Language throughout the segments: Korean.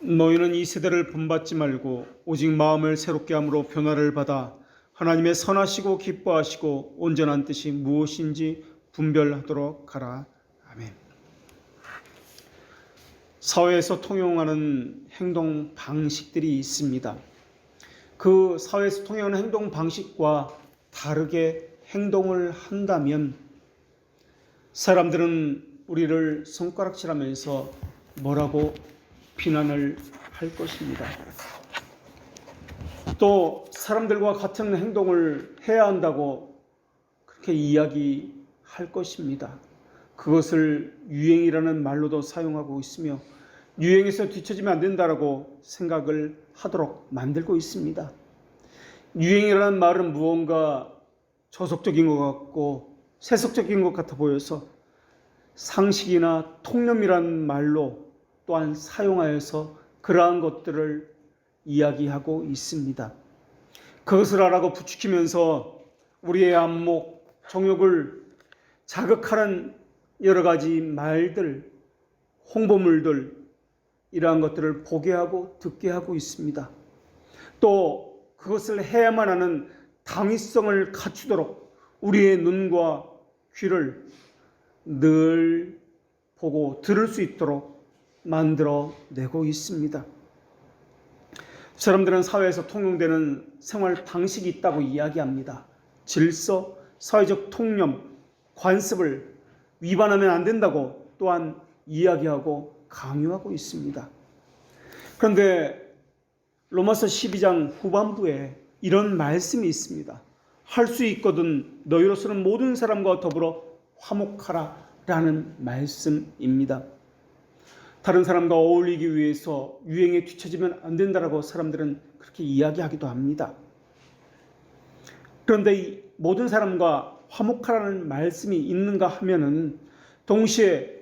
너희는 이 세대를 본받지 말고 오직 마음을 새롭게 함으로 변화를 받아 하나님의 선하시고 기뻐하시고 온전한 뜻이 무엇인지 분별하도록 하라. 아멘. 사회에서 통용하는 행동 방식들이 있습니다. 그 사회에서 통용하는 행동 방식과 다르게 행동을 한다면 사람들은 우리를 손가락질하면서 뭐라고 비난을 할 것입니다. 또 사람들과 같은 행동을 해야 한다고 그렇게 이야기할 것입니다. 그것을 유행이라는 말로도 사용하고 있으며 유행에서 뒤처지면 안 된다라고 생각을 하도록 만들고 있습니다. 유행이라는 말은 무언가 저속적인 것 같고 세속적인 것 같아 보여서 상식이나 통념이라는 말로 또한 사용하여서 그러한 것들을 이야기하고 있습니다. 그것을 하라고 부추기면서 우리의 안목, 정욕을 자극하는 여러 가지 말들, 홍보물들, 이러한 것들을 보게 하고 듣게 하고 있습니다. 또 그것을 해야만 하는 당위성을 갖추도록 우리의 눈과 귀를 늘 보고 들을 수 있도록 만들어내고 있습니다. 사람들은 사회에서 통용되는 생활 방식이 있다고 이야기합니다. 질서, 사회적 통념, 관습을 위반하면 안 된다고 또한 이야기하고 강요하고 있습니다. 그런데 로마서 12장 후반부에 이런 말씀이 있습니다. 할 수 있거든 너희로서는 모든 사람과 더불어 화목하라 라는 말씀입니다. 다른 사람과 어울리기 위해서 유행에 뒤처지면 안 된다라고 사람들은 그렇게 이야기하기도 합니다. 그런데 이 모든 사람과 화목하라는 말씀이 있는가 하면은 동시에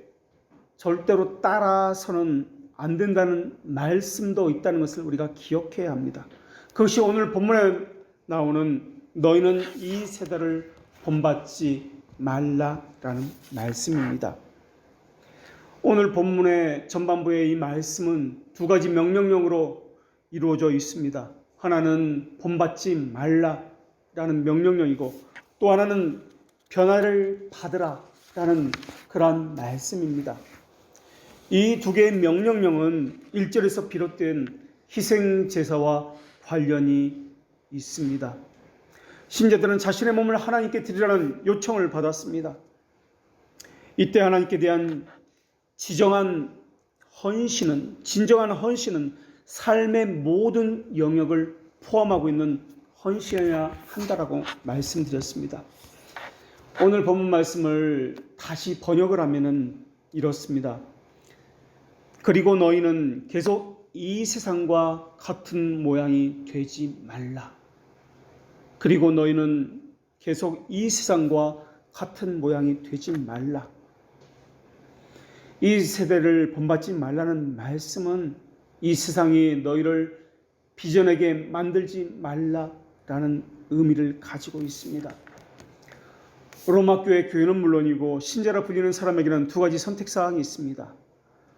절대로 따라서는 안 된다는 말씀도 있다는 것을 우리가 기억해야 합니다. 그것이 오늘 본문에 나오는 너희는 이 세대를 본받지 말라라는 말씀입니다. 오늘 본문의 전반부의 이 말씀은 두 가지 명령령으로 이루어져 있습니다. 하나는 본받지 말라라는 명령령이고 또 하나는 변화를 받으라라는 그러한 말씀입니다. 이 두 개의 명령령은 1절에서 비롯된 희생제사와 관련이 있습니다. 신자들은 자신의 몸을 하나님께 드리라는 요청을 받았습니다. 이때 하나님께 대한 진정한 헌신은 삶의 모든 영역을 포함하고 있는 헌신해야 한다라고 말씀드렸습니다. 오늘 본문 말씀을 다시 번역을 하면은 이렇습니다. 그리고 너희는 계속 이 세상과 같은 모양이 되지 말라. 그리고 너희는 계속 이 세상과 같은 모양이 되지 말라. 이 세대를 본받지 말라는 말씀은 이 세상이 너희를 빚어내게 만들지 말라라는 의미를 가지고 있습니다. 로마 교회 교회는 물론이고 신자라 불리는 사람에게는 두 가지 선택사항이 있습니다.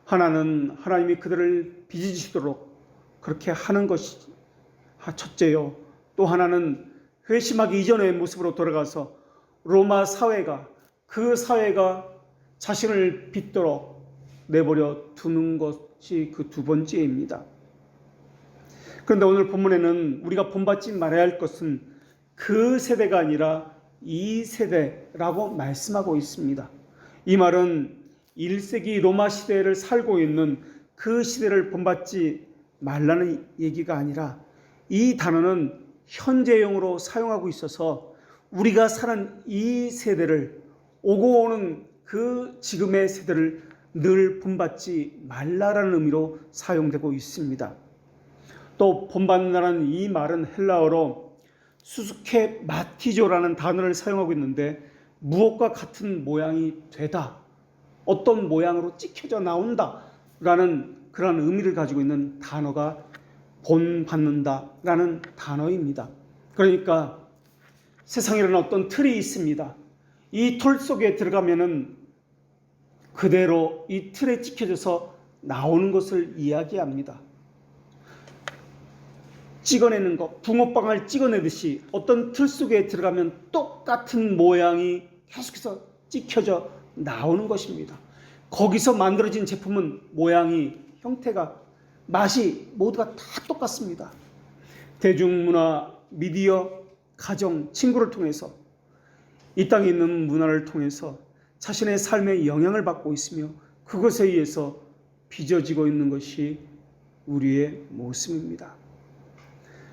하나는 하나님이 그들을 빚으시도록 그렇게 하는 것이 첫째요. 또 하나는 회심하기 이전의 모습으로 돌아가서 로마 사회가 그 사회가 자신을 빚도록 내버려 두는 것이 그 두 번째입니다. 그런데 오늘 본문에는 우리가 본받지 말아야 할 것은 그 세대가 아니라 이 세대라고 말씀하고 있습니다. 이 말은 1세기 로마 시대를 살고 있는 그 시대를 본받지 말라는 얘기가 아니라 이 단어는 현재형으로 사용하고 있어서 우리가 사는 이 세대를 오고 오는 그 지금의 세대를 늘 본받지 말라라는 의미로 사용되고 있습니다. 또 본받는다는 이 말은 헬라어로 수스케 마티조라는 단어를 사용하고 있는데 무엇과 같은 모양이 되다, 어떤 모양으로 찍혀져 나온다라는 그런 의미를 가지고 있는 단어가 본받는다라는 단어입니다. 그러니까 세상이라는 어떤 틀이 있습니다. 이 틀 속에 들어가면은 그대로 이 틀에 찍혀져서 나오는 것을 이야기합니다. 찍어내는 것, 붕어빵을 찍어내듯이 어떤 틀 속에 들어가면 똑같은 모양이 계속해서 찍혀져 나오는 것입니다. 거기서 만들어진 제품은 모양이, 형태가, 맛이 모두가 다 똑같습니다. 대중문화, 미디어, 가정, 친구를 통해서 이 땅에 있는 문화를 통해서 자신의 삶에 영향을 받고 있으며 그것에 의해서 빚어지고 있는 것이 우리의 모습입니다.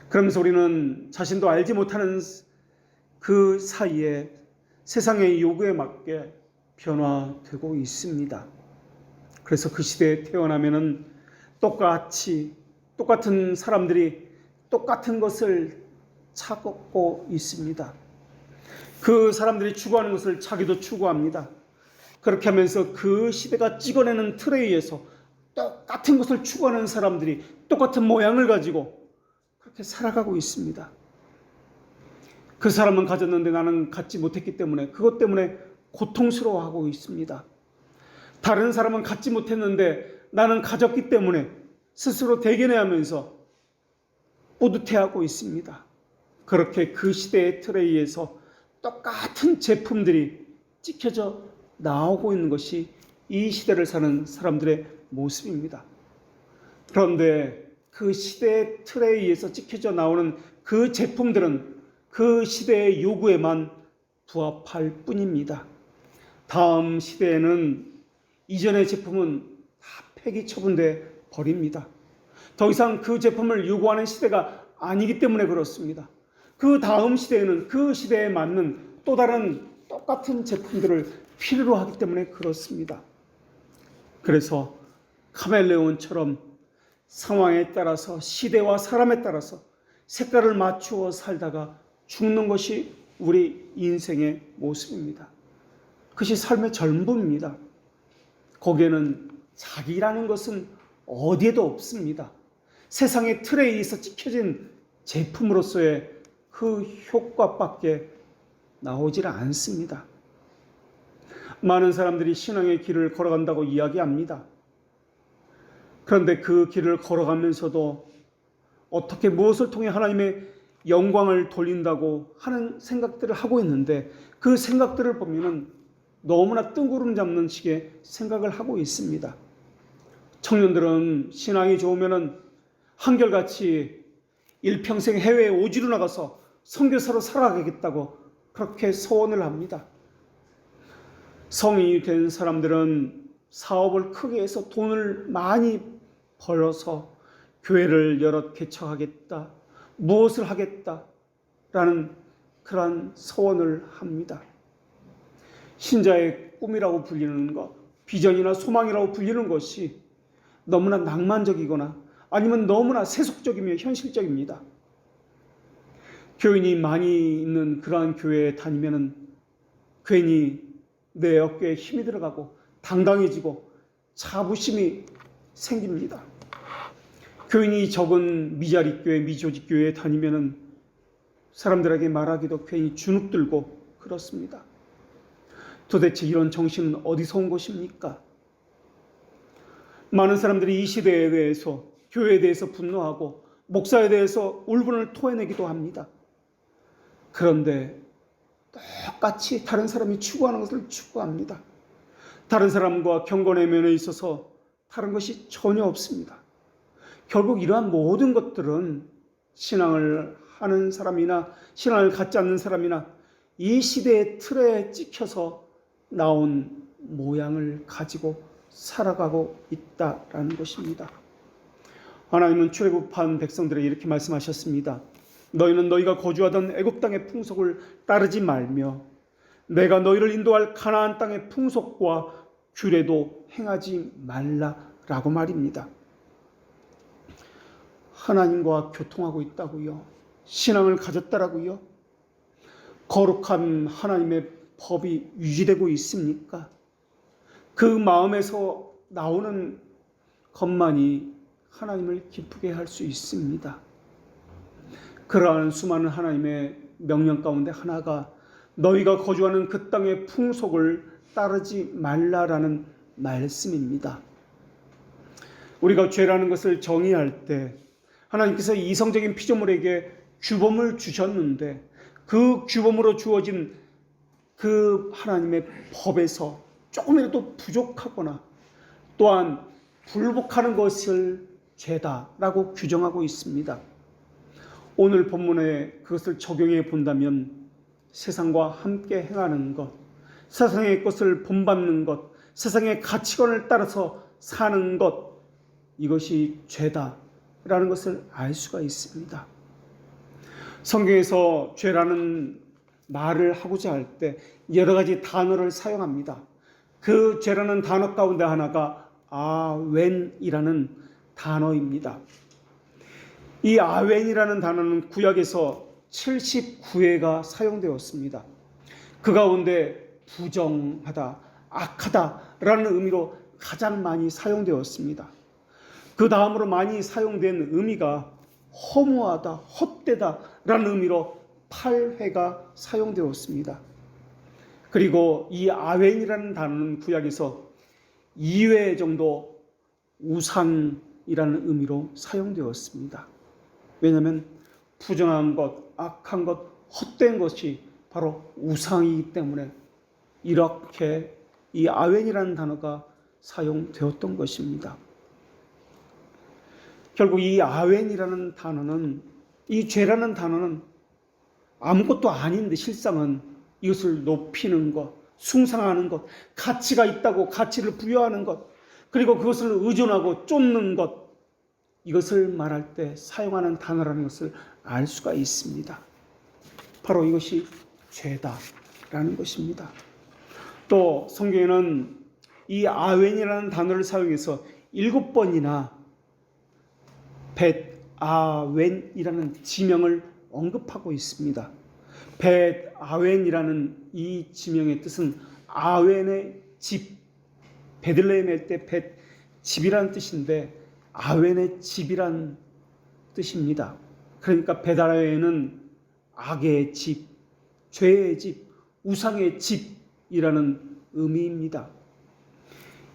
그러면서 우리는 자신도 알지 못하는 그 사이에 세상의 요구에 맞게 변화되고 있습니다. 그래서 그 시대에 태어나면은 똑같은 사람들이 똑같은 것을 찾고 있습니다. 그 사람들이 추구하는 것을 자기도 추구합니다. 그렇게 하면서 그 시대가 찍어내는 틀에 의해서 똑같은 것을 추구하는 사람들이 똑같은 모양을 가지고 그렇게 살아가고 있습니다. 그 사람은 가졌는데 나는 갖지 못했기 때문에 그것 때문에 고통스러워하고 있습니다. 다른 사람은 갖지 못했는데 나는 가졌기 때문에 스스로 대견해하면서 뿌듯해하고 있습니다. 그렇게 그 시대의 틀에 의해서 똑같은 제품들이 찍혀져 나오고 있는 것이 이 시대를 사는 사람들의 모습입니다. 그런데 그 시대의 틀에 의해서 찍혀져 나오는 그 제품들은 그 시대의 요구에만 부합할 뿐입니다. 다음 시대에는 이전의 제품은 다 폐기 처분돼 버립니다. 더 이상 그 제품을 요구하는 시대가 아니기 때문에 그렇습니다. 그 다음 시대에는 그 시대에 맞는 또 다른 똑같은 제품들을 필요로 하기 때문에 그렇습니다. 그래서 카멜레온처럼 상황에 따라서 시대와 사람에 따라서 색깔을 맞추어 살다가 죽는 것이 우리 인생의 모습입니다. 그것이 삶의 전부입니다. 거기에는 자기라는 것은 어디에도 없습니다. 세상의 틀에 의해서 찍혀진 제품으로서의 그 효과밖에 나오질 않습니다. 많은 사람들이 신앙의 길을 걸어간다고 이야기합니다. 그런데 그 길을 걸어가면서도 어떻게 무엇을 통해 하나님의 영광을 돌린다고 하는 생각들을 하고 있는데 그 생각들을 보면은 너무나 뜬구름 잡는 식의 생각을 하고 있습니다. 청년들은 신앙이 좋으면은 한결같이 일평생 해외에 오지로 나가서 선교사로 살아가겠다고 그렇게 소원을 합니다. 성인이 된 사람들은 사업을 크게 해서 돈을 많이 벌어서 교회를 여럿 개척하겠다, 무엇을 하겠다라는 그러한 소원을 합니다. 신자의 꿈이라고 불리는 것, 비전이나 소망이라고 불리는 것이 너무나 낭만적이거나 아니면 너무나 세속적이며 현실적입니다. 교인이 많이 있는 그러한 교회에 다니면은 괜히 내 어깨에 힘이 들어가고 당당해지고 자부심이 생깁니다. 교인이 적은 미자립 교회, 미조직 교회에 다니면은 사람들에게 말하기도 괜히 주눅 들고 그렇습니다. 도대체 이런 정신은 어디서 온 것입니까? 많은 사람들이 이 시대에 대해서, 교회에 대해서 분노하고 목사에 대해서 울분을 토해내기도 합니다. 그런데 똑같이 다른 사람이 추구하는 것을 추구합니다. 다른 사람과 경건의 면에 있어서 다른 것이 전혀 없습니다. 결국 이러한 모든 것들은 신앙을 하는 사람이나 신앙을 갖지 않는 사람이나 이 시대의 틀에 찍혀서 나온 모양을 가지고 살아가고 있다라는 것입니다. 하나님은 출애굽한 백성들에게 이렇게 말씀하셨습니다. 너희는 너희가 거주하던 애굽 땅의 풍속을 따르지 말며 내가 너희를 인도할 가나안 땅의 풍속과 규례도 행하지 말라라고 말입니다. 하나님과 교통하고 있다고요? 신앙을 가졌다라고요? 거룩한 하나님의 법이 유지되고 있습니까? 그 마음에서 나오는 것만이 하나님을 기쁘게 할 수 있습니다. 그러한 수많은 하나님의 명령 가운데 하나가 너희가 거주하는 그 땅의 풍속을 따르지 말라라는 말씀입니다. 우리가 죄라는 것을 정의할 때 하나님께서 이성적인 피조물에게 규범을 주셨는데 그 규범으로 주어진 그 하나님의 법에서 조금이라도 부족하거나 또한 불복하는 것을 죄다라고 규정하고 있습니다. 오늘 본문에 그것을 적용해 본다면 세상과 함께 행하는 것, 세상의 것을 본받는 것, 세상의 가치관을 따라서 사는 것, 이것이 죄다라는 것을 알 수가 있습니다. 성경에서 죄라는 말을 하고자 할 때 여러 가지 단어를 사용합니다. 그 죄라는 단어 가운데 하나가 아웬이라는 단어입니다. 이 아웬이라는 단어는 구약에서 79회가 사용되었습니다. 그 가운데 부정하다, 악하다라는 의미로 가장 많이 사용되었습니다. 그 다음으로 많이 사용된 의미가 허무하다, 헛되다라는 의미로 8회가 사용되었습니다. 그리고 이 아웬이라는 단어는 구약에서 2회 정도 우상이라는 의미로 사용되었습니다. 왜냐하면 부정한 것, 악한 것, 헛된 것이 바로 우상이기 때문에 이렇게 이 아웬이라는 단어가 사용되었던 것입니다. 결국 이 아웬이라는 단어는, 이 죄라는 단어는 아무것도 아닌데 실상은 이것을 높이는 것, 숭상하는 것, 가치가 있다고 가치를 부여하는 것, 그리고 그것을 의존하고 쫓는 것, 이것을 말할 때 사용하는 단어라는 것을 알 수가 있습니다. 바로 이것이 죄다라는 것입니다. 또 성경에는 이 아웬이라는 단어를 사용해서 7번이나 벳 아웬이라는 지명을 언급하고 있습니다. 벳 아웬이라는 이 지명의 뜻은 아웬의 집, 베들레헴일 때 벳 집이라는 뜻인데 아웬의 집이란 뜻입니다. 그러니까 벳 아웬은 악의 집, 죄의 집, 우상의 집이라는 의미입니다.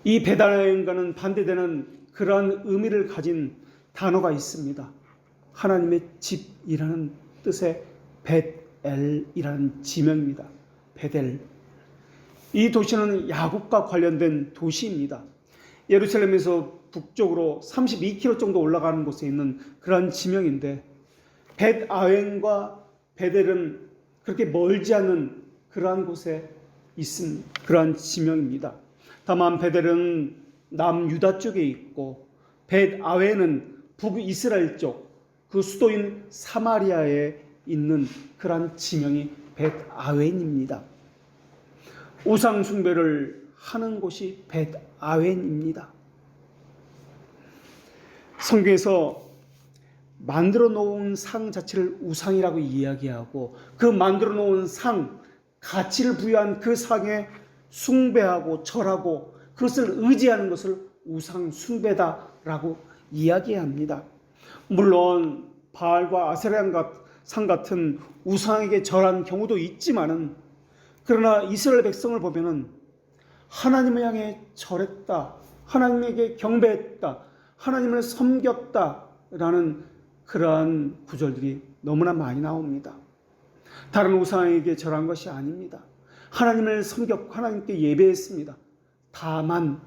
이 벳 아웬과는 반대되는 그러한 의미를 가진 단어가 있습니다. 하나님의 집이라는 뜻의 벳엘이라는 지명입니다. 베델. 이 도시는 야곱과 관련된 도시입니다. 예루살렘에서 북쪽으로 32km 정도 올라가는 곳에 있는 그러한 지명인데 벳 아웬과 베델은 그렇게 멀지 않은 그러한 곳에 있는 그러한 지명입니다. 다만 베델은 남유다 쪽에 있고 벳 아웬은 북이스라엘 쪽 그 수도인 사마리아에 있는 그러한 지명이 벳 아웬입니다. 우상 숭배를 하는 곳이 벳 아웬입니다. 성경에서 만들어 놓은 상 자체를 우상이라고 이야기하고 그 만들어 놓은 상, 가치를 부여한 그 상에 숭배하고 절하고 그것을 의지하는 것을 우상 숭배다라고 이야기합니다. 물론 바알과 아세라 상 같은 우상에게 절한 경우도 있지만은 그러나 이스라엘 백성을 보면은 하나님을 향해 절했다, 하나님에게 경배했다, 하나님을 섬겼다라는 그러한 구절들이 너무나 많이 나옵니다. 다른 우상에게 절한 것이 아닙니다. 하나님을 섬겼고 하나님께 예배했습니다. 다만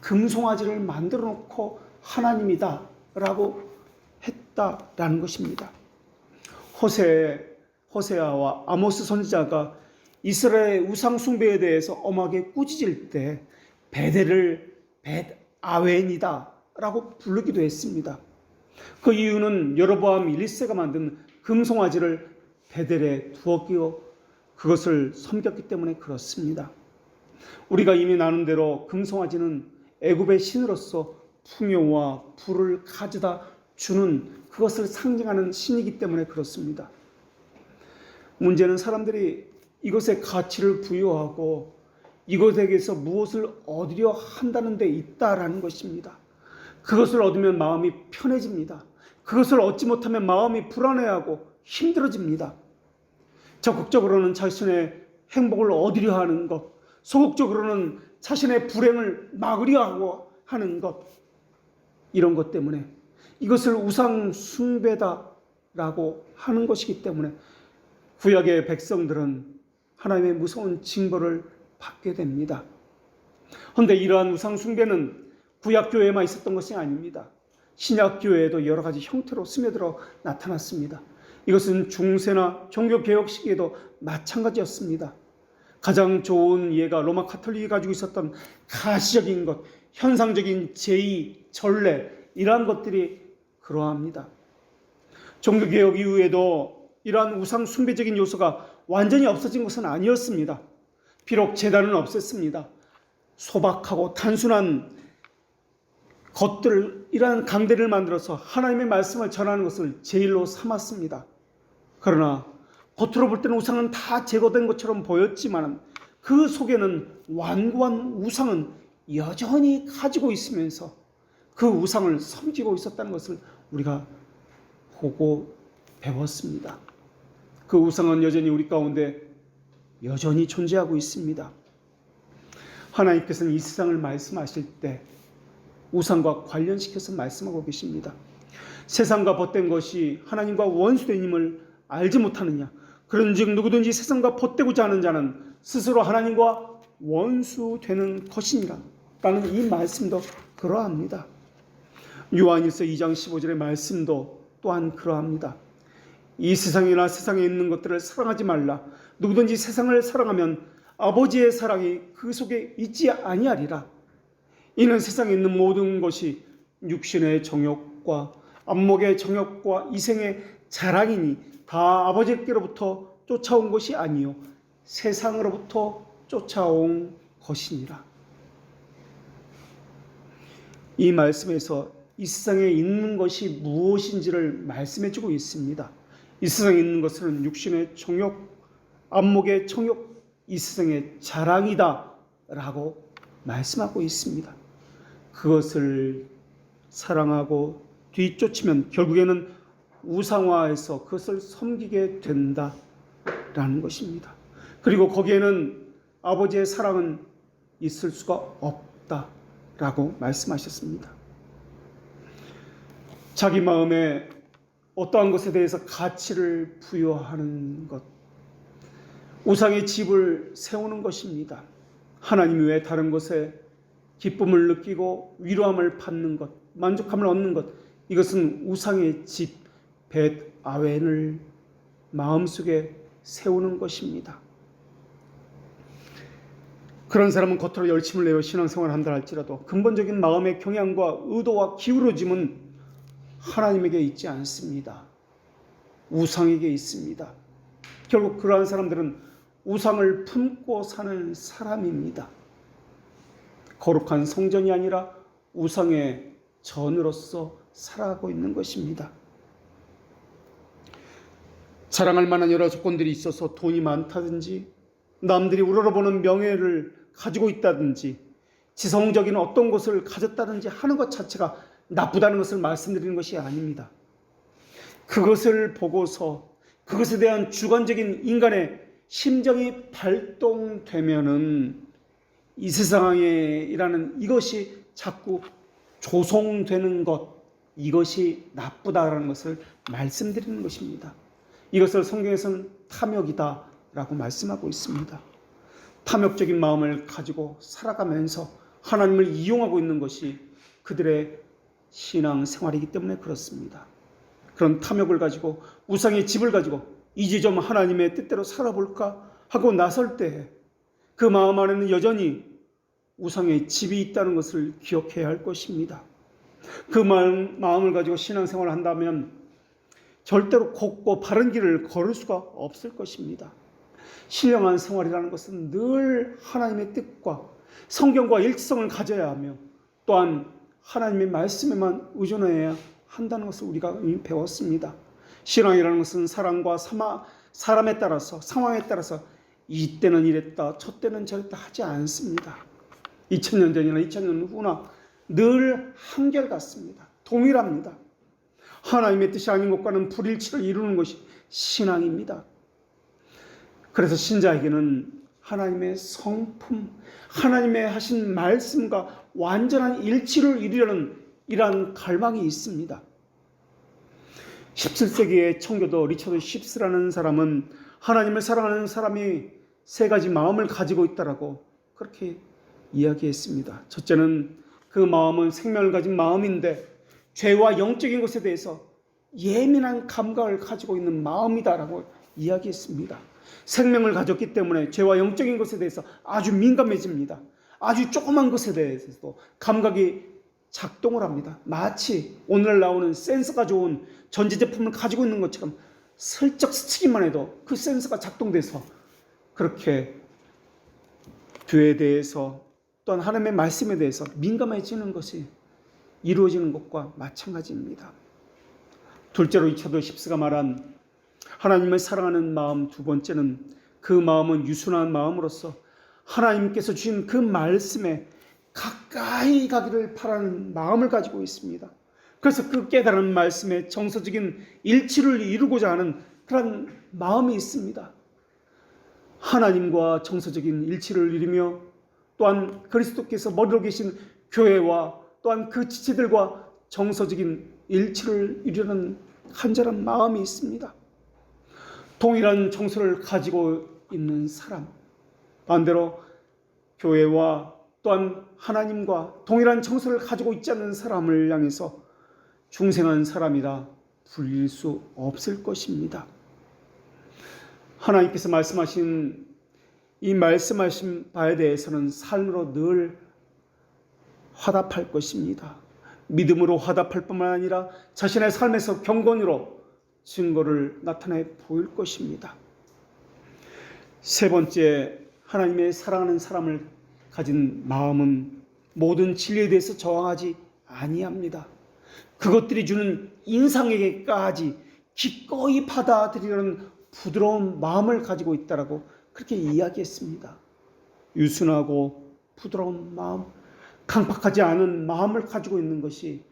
금송아지를 만들어 놓고 하나님이다 라고 했다라는 것입니다. 호세아와 아모스 선지자가 이스라엘의 우상 숭배에 대해서 엄하게 꾸짖을 때 베델을 벳 아웬이다 라고 부르기도 했습니다. 그 이유는 여로보암 1세가 만든 금송아지를 베델에 두었기로 그것을 섬겼기 때문에 그렇습니다. 우리가 이미 나눈 대로 금송아지는 애굽의 신으로서 풍요와 부를 가져다 주는 그것을 상징하는 신이기 때문에 그렇습니다. 문제는 사람들이 이것에 가치를 부여하고 이것에게서 무엇을 얻으려 한다는 데 있다라는 것입니다. 그것을 얻으면 마음이 편해집니다. 그것을 얻지 못하면 마음이 불안해하고 힘들어집니다. 적극적으로는 자신의 행복을 얻으려 하는 것, 소극적으로는 자신의 불행을 막으려 하고 하는 것, 이런 것 때문에 이것을 우상 숭배다라고 하는 것이기 때문에 구약의 백성들은 하나님의 무서운 징벌을 받게 됩니다. 그런데 이러한 우상 숭배는 구약 교회에만 있었던 것이 아닙니다. 신약 교회에도 여러 가지 형태로 스며들어 나타났습니다. 이것은 중세나 종교개혁 시기에도 마찬가지였습니다. 가장 좋은 예가 로마 카톨릭이 가지고 있었던 가시적인 것, 현상적인 제의, 전례, 이러한 것들이 그러합니다. 종교개혁 이후에도 이러한 우상 숭배적인 요소가 완전히 없어진 것은 아니었습니다. 비록 제단은 없앴습니다. 소박하고 단순한 것들을, 이러한 강대를 만들어서 하나님의 말씀을 전하는 것을 제일로 삼았습니다. 그러나 겉으로 볼 때는 우상은 다 제거된 것처럼 보였지만 그 속에는 완고한 우상은 여전히 가지고 있으면서 그 우상을 섬기고 있었다는 것을 우리가 보고 배웠습니다. 그 우상은 여전히 우리 가운데 여전히 존재하고 있습니다. 하나님께서는 이 세상을 말씀하실 때 우상과 관련시켜서 말씀하고 계십니다. 세상과 벗된 것이 하나님과 원수됨을 알지 못하느냐. 그런즉 누구든지 세상과 벗되고자 하는 자는 스스로 하나님과 원수되는 것이니라 라는 이 말씀도 그러합니다. 요한일서 2장 15절의 말씀도 또한 그러합니다. 이 세상이나 세상에 있는 것들을 사랑하지 말라. 누구든지 세상을 사랑하면 아버지의 사랑이 그 속에 있지 아니하리라. 이는 세상에 있는 모든 것이 육신의 정욕과 안목의 정욕과 이생의 자랑이니 다 아버지께로부터 쫓아온 것이 아니요 세상으로부터 쫓아온 것이니라. 이 말씀에서 이 세상에 있는 것이 무엇인지를 말씀해주고 있습니다. 이 세상에 있는 것은 육신의 정욕, 안목의 정욕, 이 세상의 자랑이다 라고 말씀하고 있습니다. 그것을 사랑하고 뒤쫓으면 결국에는 우상화해서 그것을 섬기게 된다라는 것입니다. 그리고 거기에는 아버지의 사랑은 있을 수가 없다라고 말씀하셨습니다. 자기 마음에 어떠한 것에 대해서 가치를 부여하는 것, 우상의 집을 세우는 것입니다. 하나님 외에 다른 것에 기쁨을 느끼고 위로함을 받는 것, 만족함을 얻는 것, 이것은 우상의 집, 벳 아웬을 마음속에 세우는 것입니다. 그런 사람은 겉으로 열심을 내어 신앙생활을 한다 할지라도 근본적인 마음의 경향과 의도와 기울어짐은 하나님에게 있지 않습니다. 우상에게 있습니다. 결국 그러한 사람들은 우상을 품고 사는 사람입니다. 거룩한 성전이 아니라 우상의 전으로서 살아가고 있는 것입니다. 자랑할 만한 여러 조건들이 있어서 돈이 많다든지 남들이 우러러보는 명예를 가지고 있다든지 지성적인 어떤 것을 가졌다든지 하는 것 자체가 나쁘다는 것을 말씀드리는 것이 아닙니다. 그것을 보고서 그것에 대한 주관적인 인간의 심정이 발동되면은 이 세상에 일하는 이것이 자꾸 조성되는 것, 이것이 나쁘다라는 것을 말씀드리는 것입니다. 이것을 성경에서는 탐욕이다라고 말씀하고 있습니다. 탐욕적인 마음을 가지고 살아가면서 하나님을 이용하고 있는 것이 그들의 신앙생활이기 때문에 그렇습니다. 그런 탐욕을 가지고 우상의 집을 가지고 이제 좀 하나님의 뜻대로 살아볼까 하고 나설 때 그 마음 안에는 여전히 우상의 집이 있다는 것을 기억해야 할 것입니다. 그 마음을 가지고 신앙생활을 한다면 절대로 곱고 바른 길을 걸을 수가 없을 것입니다. 신령한 생활이라는 것은 늘 하나님의 뜻과 성경과 일치성을 가져야 하며 또한 하나님의 말씀에만 의존해야 한다는 것을 우리가 이미 배웠습니다. 신앙이라는 것은 사람과 사람에 따라서 상황에 따라서 이때는 이랬다 저때는 저랬다 하지 않습니다. 2000년 전이나 2000년 후나 늘 한결같습니다. 동일합니다. 하나님의 뜻이 아닌 것과는 불일치를 이루는 것이 신앙입니다. 그래서 신자에게는 하나님의 성품, 하나님의 하신 말씀과 완전한 일치를 이루려는 이러한 갈망이 있습니다. 17세기의 청교도 리처드 쉽스라는 사람은 하나님을 사랑하는 사람이 세 가지 마음을 가지고 있다라고 그렇게 이야기했습니다. 첫째는 그 마음은 생명을 가진 마음인데 죄와 영적인 것에 대해서 예민한 감각을 가지고 있는 마음이다라고 이야기했습니다. 생명을 가졌기 때문에 죄와 영적인 것에 대해서 아주 민감해집니다. 아주 조그만 것에 대해서도 감각이 작동을 합니다. 마치 오늘 나오는 센서가 좋은 전자제품을 가지고 있는 것처럼 슬쩍 스치기만 해도 그 센서가 작동돼서 그렇게 교회에 대해서 또한 하나님의 말씀에 대해서 민감해지는 것이 이루어지는 것과 마찬가지입니다. 둘째로 리처드 십스가 말한 하나님을 사랑하는 마음, 두 번째는 그 마음은 유순한 마음으로서 하나님께서 주신 그 말씀에 가까이 가기를 바라는 마음을 가지고 있습니다. 그래서 그 깨달은 말씀에 정서적인 일치를 이루고자 하는 그런 마음이 있습니다. 하나님과 정서적인 일치를 이루며 또한 그리스도께서 머리로 계신 교회와 또한 그 지체들과 정서적인 일치를 이루는 간절한 마음이 있습니다. 동일한 정서를 가지고 있는 사람, 반대로 교회와 또한 하나님과 동일한 정서를 가지고 있지 않는 사람을 향해서 중생한 사람이라 불릴 수 없을 것입니다. 하나님께서 말씀하신 이 말씀하신 바에 대해서는 삶으로 늘 화답할 것입니다. 믿음으로 화답할 뿐만 아니라 자신의 삶에서 경건으로 증거를 나타내 보일 것입니다. 세 번째, 하나님의 사랑하는 사람을 가진 마음은 모든 진리에 대해서 저항하지 아니합니다. 그것들이 주는 인상에게까지 기꺼이 받아들이려는 부드러운 마음을 가지고 있다라고 그렇게 이야기했습니다. 유순하고 부드러운 마음, 강팍하지 않은 마음을 가지고 있는 것이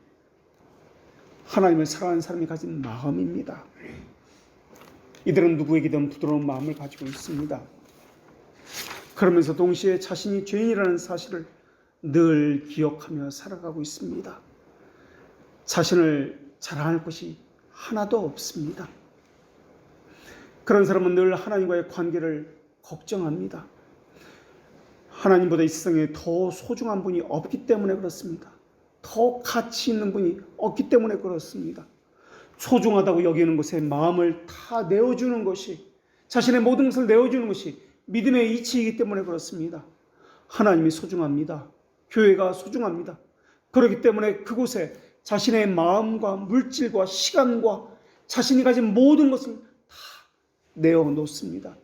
하나님을 사랑하는 사람이 가진 마음입니다. 이들은 누구에게든 부드러운 마음을 가지고 있습니다. 그러면서 동시에 자신이 죄인이라는 사실을 늘 기억하며 살아가고 있습니다. 자신을 자랑할 것이 하나도 없습니다. 그런 사람은 늘 하나님과의 관계를 걱정합니다. 하나님보다 이 세상에 더 소중한 분이 없기 때문에 그렇습니다. 더 가치 있는 분이 없기 때문에 그렇습니다. 소중하다고 여기는 것에 마음을 다 내어주는 것이, 자신의 모든 것을 내어주는 것이 믿음의 이치이기 때문에 그렇습니다. 하나님이 소중합니다. 교회가 소중합니다. 그렇기 때문에 그곳에 자신의 마음과 물질과 시간과 자신이 가진 모든 것을 다 내어놓습니다.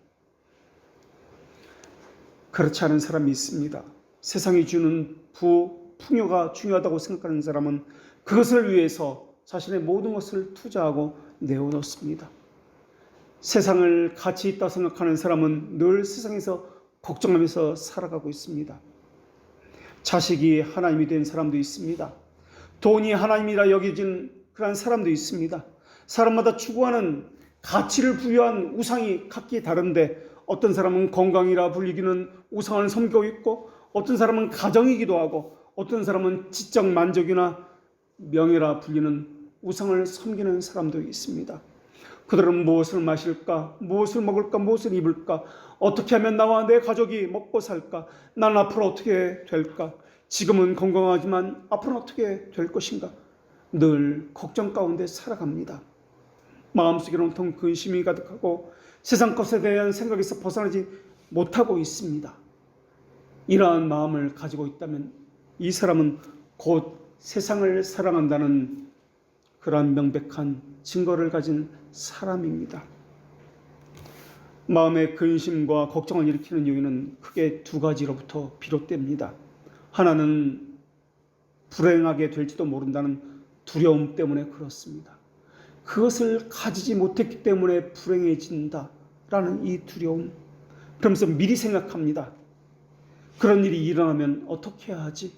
그렇지 않은 사람이 있습니다. 세상이 주는 풍요가 중요하다고 생각하는 사람은 그것을 위해서 자신의 모든 것을 투자하고 내어놓습니다. 세상을 가치 있다고 생각하는 사람은 늘 세상에서 걱정하면서 살아가고 있습니다. 자식이 하나님이 된 사람도 있습니다. 돈이 하나님이라 여겨진 그런 사람도 있습니다. 사람마다 추구하는 가치를 부여한 우상이 각기 다른데 어떤 사람은 건강이라 불리기는 우상을 섬기고 있고, 어떤 사람은 가정이기도 하고, 어떤 사람은 지적 만족이나 명예라 불리는 우상을 섬기는 사람도 있습니다. 그들은 무엇을 마실까, 무엇을 먹을까, 무엇을 입을까, 어떻게 하면 나와 내 가족이 먹고 살까, 난 앞으로 어떻게 될까, 지금은 건강하지만 앞으로는 어떻게 될 것인가, 늘 걱정 가운데 살아갑니다. 마음속에는 온통 근심이 가득하고 세상 것에 대한 생각에서 벗어나지 못하고 있습니다. 이러한 마음을 가지고 있다면 이 사람은 곧 세상을 사랑한다는 그러한 명백한 증거를 가진 사람입니다. 마음의 근심과 걱정을 일으키는 요인은 크게 두 가지로부터 비롯됩니다. 하나는 불행하게 될지도 모른다는 두려움 때문에 그렇습니다. 그것을 가지지 못했기 때문에 불행해진다라는 이 두려움. 그러면서 미리 생각합니다. 그런 일이 일어나면 어떻게 해야 하지?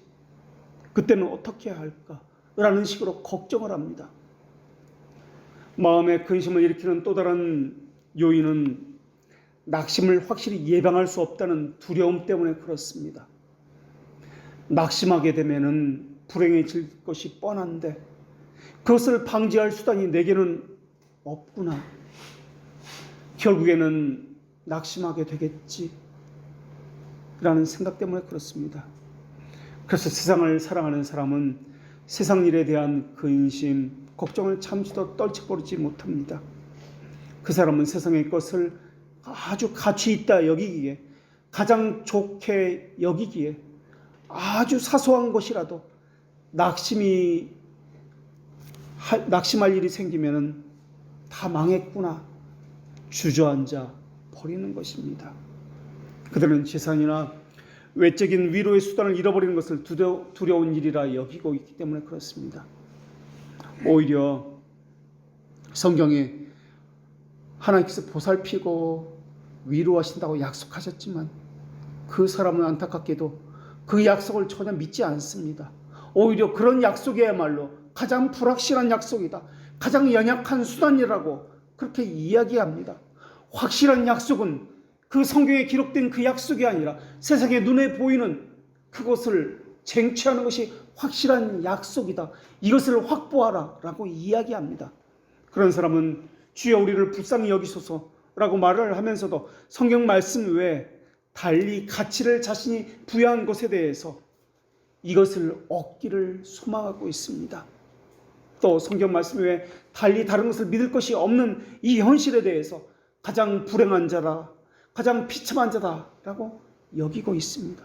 그때는 어떻게 해야 할까? 라는 식으로 걱정을 합니다. 마음의 근심을 일으키는 또 다른 요인은 낙심을 확실히 예방할 수 없다는 두려움 때문에 그렇습니다. 낙심하게 되면은 불행해질 것이 뻔한데 그것을 방지할 수단이 내게는 없구나. 결국에는 낙심하게 되겠지 라는 생각 때문에 그렇습니다. 그래서 세상을 사랑하는 사람은 세상 일에 대한 근심, 걱정을 잠시도 떨쳐버리지 못합니다. 그 사람은 세상의 것을 아주 가치 있다 여기기에, 가장 좋게 여기기에 아주 사소한 것이라도 낙심할 일이 생기면 다 망했구나 주저앉아 버리는 것입니다. 그들은 재산이나 외적인 위로의 수단을 잃어버리는 것을 두려운 일이라 여기고 있기 때문에 그렇습니다. 오히려 성경에 하나님께서 보살피고 위로하신다고 약속하셨지만 그 사람은 안타깝게도 그 약속을 전혀 믿지 않습니다. 오히려 그런 약속이야말로 가장 불확실한 약속이다, 가장 연약한 수단이라고 그렇게 이야기합니다. 확실한 약속은 그 성경에 기록된 그 약속이 아니라 세상에 눈에 보이는 그것을 쟁취하는 것이 확실한 약속이다, 이것을 확보하라 라고 이야기합니다. 그런 사람은 주여 우리를 불쌍히 여기소서라고 말을 하면서도 성경 말씀 외에 달리 가치를 자신이 부여한 것에 대해서 이것을 얻기를 소망하고 있습니다. 또 성경 말씀 외에 달리 다른 것을 믿을 것이 없는 이 현실에 대해서 가장 불행한 자라, 가장 비참한 자다라고 여기고 있습니다.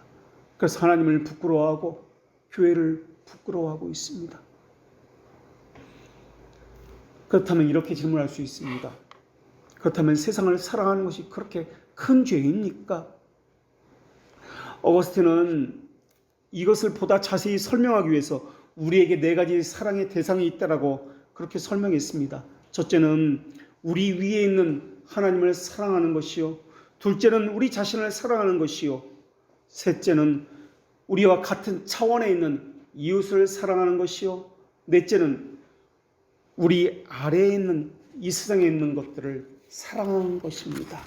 그래서 하나님을 부끄러워하고 교회를 부끄러워하고 있습니다. 그렇다면 이렇게 질문할 수 있습니다. 그렇다면 세상을 사랑하는 것이 그렇게 큰 죄입니까? 어거스틴은 이것을 보다 자세히 설명하기 위해서 우리에게 4가지 사랑의 대상이 있다라고 그렇게 설명했습니다. 첫째는 우리 위에 있는 하나님을 사랑하는 것이요, 둘째는 우리 자신을 사랑하는 것이요, 셋째는 우리와 같은 차원에 있는 이웃을 사랑하는 것이요, 넷째는 우리 아래에 있는 이 세상에 있는 것들을 사랑하는 것입니다.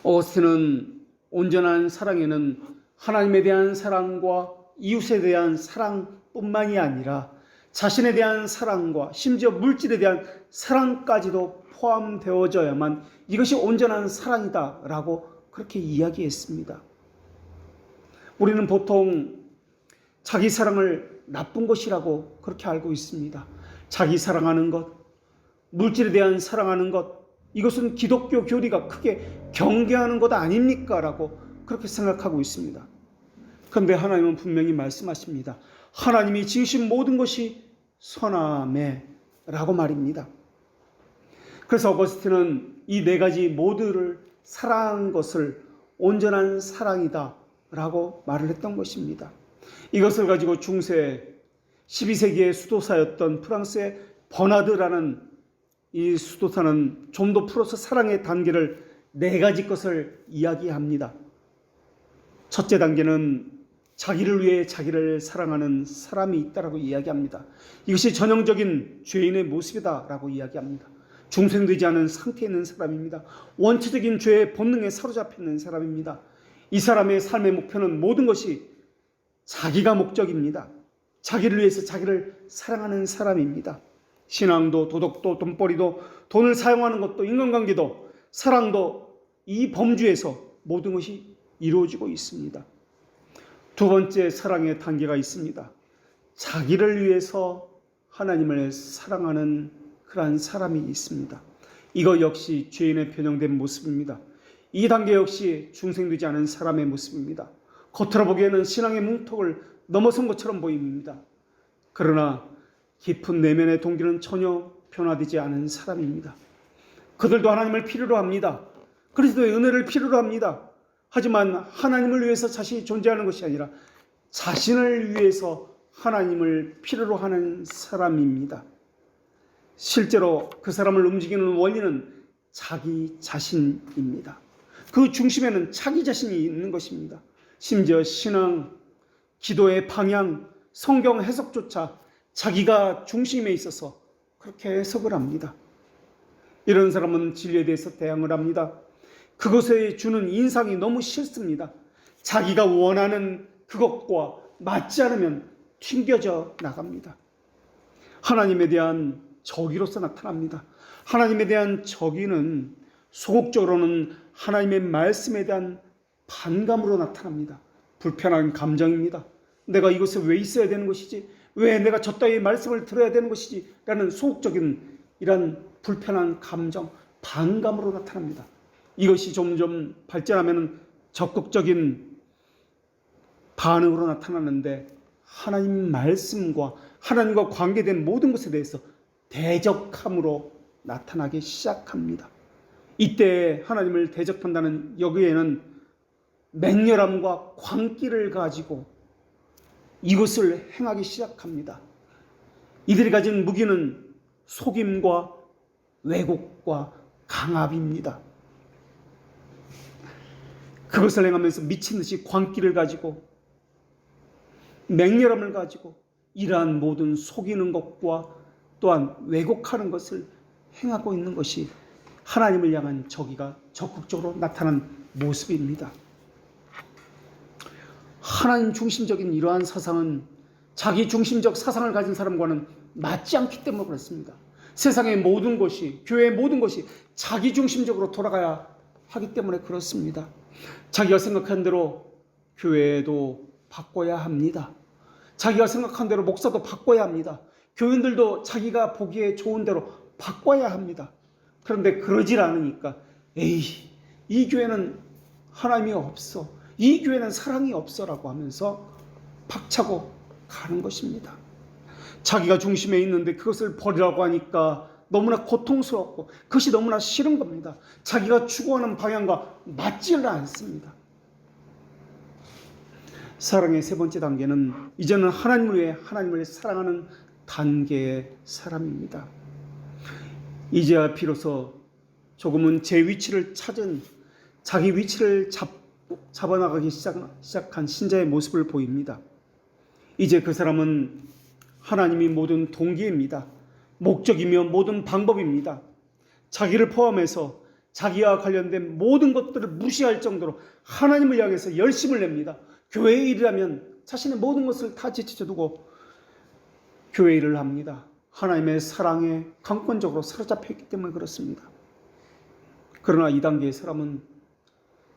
어거스틴은 온전한 사랑에는 하나님에 대한 사랑과 이웃에 대한 사랑뿐만이 아니라 자신에 대한 사랑과 심지어 물질에 대한 사랑까지도 포함되어져야만 이것이 온전한 사랑이다라고 그렇게 이야기했습니다. 우리는 보통 자기 사랑을 나쁜 것이라고 그렇게 알고 있습니다. 자기 사랑하는 것, 물질에 대한 사랑하는 것, 이것은 기독교 교리가 크게 경계하는 것 아닙니까? 라고 그렇게 생각하고 있습니다. 그런데 하나님은 분명히 말씀하십니다. 하나님이 지으신 모든 것이 선하매 라고 말입니다. 그래서 어거스틴은 이 4가지 모두를 사랑한 것을 온전한 사랑이다 라고 말을 했던 것입니다. 이것을 가지고 중세 12세기의 수도사였던 프랑스의 버나드라는 이 수도사는 좀 더 풀어서 사랑의 단계를 4가지 것을 이야기합니다. 첫째 단계는 자기를 위해 자기를 사랑하는 사람이 있다라고 이야기합니다. 이것이 전형적인 죄인의 모습이다라고 이야기합니다. 중생되지 않은 상태에 있는 사람입니다. 원초적인 죄의 본능에 사로잡혀 있는 사람입니다. 이 사람의 삶의 목표는 모든 것이 자기가 목적입니다. 자기를 위해서 자기를 사랑하는 사람입니다. 신앙도 도덕도 돈벌이도 돈을 사용하는 것도 인간관계도 사랑도 이 범주에서 모든 것이 이루어지고 있습니다. 두 번째 사랑의 단계가 있습니다. 자기를 위해서 하나님을 사랑하는 그러한 사람이 있습니다. 이거 역시 죄인의 변형된 모습입니다. 이 단계 역시 중생되지 않은 사람의 모습입니다. 겉으로 보기에는 신앙의 문턱을 넘어선 것처럼 보입니다. 그러나 깊은 내면의 동기는 전혀 변화되지 않은 사람입니다. 그들도 하나님을 필요로 합니다. 그리스도의 은혜를 필요로 합니다. 하지만 하나님을 위해서 자신이 존재하는 것이 아니라 자신을 위해서 하나님을 필요로 하는 사람입니다. 실제로 그 사람을 움직이는 원리는 자기 자신입니다. 그 중심에는 자기 자신이 있는 것입니다. 심지어 신앙, 기도의 방향, 성경 해석조차 자기가 중심에 있어서 그렇게 해석을 합니다. 이런 사람은 진리에 대해서 대항을 합니다. 그것에 주는 인상이 너무 싫습니다. 자기가 원하는 그것과 맞지 않으면 튕겨져 나갑니다. 하나님에 대한 적이로서 나타납니다. 하나님에 대한 적이는 소극적으로는 하나님의 말씀에 대한 반감으로 나타납니다. 불편한 감정입니다. 내가 이곳에 왜 있어야 되는 것이지? 왜 내가 저 따위의 말씀을 들어야 되는 것이지? 라는 소극적인 이런 불편한 감정, 반감으로 나타납니다. 이것이 점점 발전하면 적극적인 반응으로 나타나는데, 하나님 말씀과 하나님과 관계된 모든 것에 대해서 대적함으로 나타나기 시작합니다. 이때 하나님을 대적한다는 여기에는 맹렬함과 광기를 가지고 이것을 행하기 시작합니다. 이들이 가진 무기는 속임과 왜곡과 강압입니다. 그것을 행하면서 미친 듯이 광기를 가지고 맹렬함을 가지고 이러한 모든 속이는 것과 또한 왜곡하는 것을 행하고 있는 것이 하나님을 향한 적이가 적극적으로 나타난 모습입니다. 하나님 중심적인 이러한 사상은 자기 중심적 사상을 가진 사람과는 맞지 않기 때문에 그렇습니다. 세상의 모든 것이, 교회의 모든 것이 자기 중심적으로 돌아가야 하기 때문에 그렇습니다. 자기가 생각한 대로 교회도 바꿔야 합니다. 자기가 생각한 대로 목사도 바꿔야 합니다. 교인들도 자기가 보기에 좋은 대로 바꿔야 합니다. 그런데 그러질 않으니까 에이, 이 교회는 하나님이 없어, 이 교회는 사랑이 없어라고 하면서 박차고 가는 것입니다. 자기가 중심에 있는데 그것을 버리라고 하니까 너무나 고통스럽고 그것이 너무나 싫은 겁니다. 자기가 추구하는 방향과 맞지를 않습니다. 사랑의 세 번째 단계는 이제는 하나님을 위해 하나님을 사랑하는 단계의 사람입니다. 이제야 비로소 조금은 제 위치를 찾은, 자기 위치를 잡아나가기 시작한 신자의 모습을 보입니다. 이제 그 사람은 하나님이 모든 동기입니다. 목적이며 모든 방법입니다. 자기를 포함해서 자기와 관련된 모든 것들을 무시할 정도로 하나님을 향해서 열심을 냅니다. 교회 일이라면 자신의 모든 것을 다 제쳐두고 교회 일을 합니다. 하나님의 사랑에 강권적으로 사로잡혀 있기 때문에 그렇습니다. 그러나 이 단계의 사람은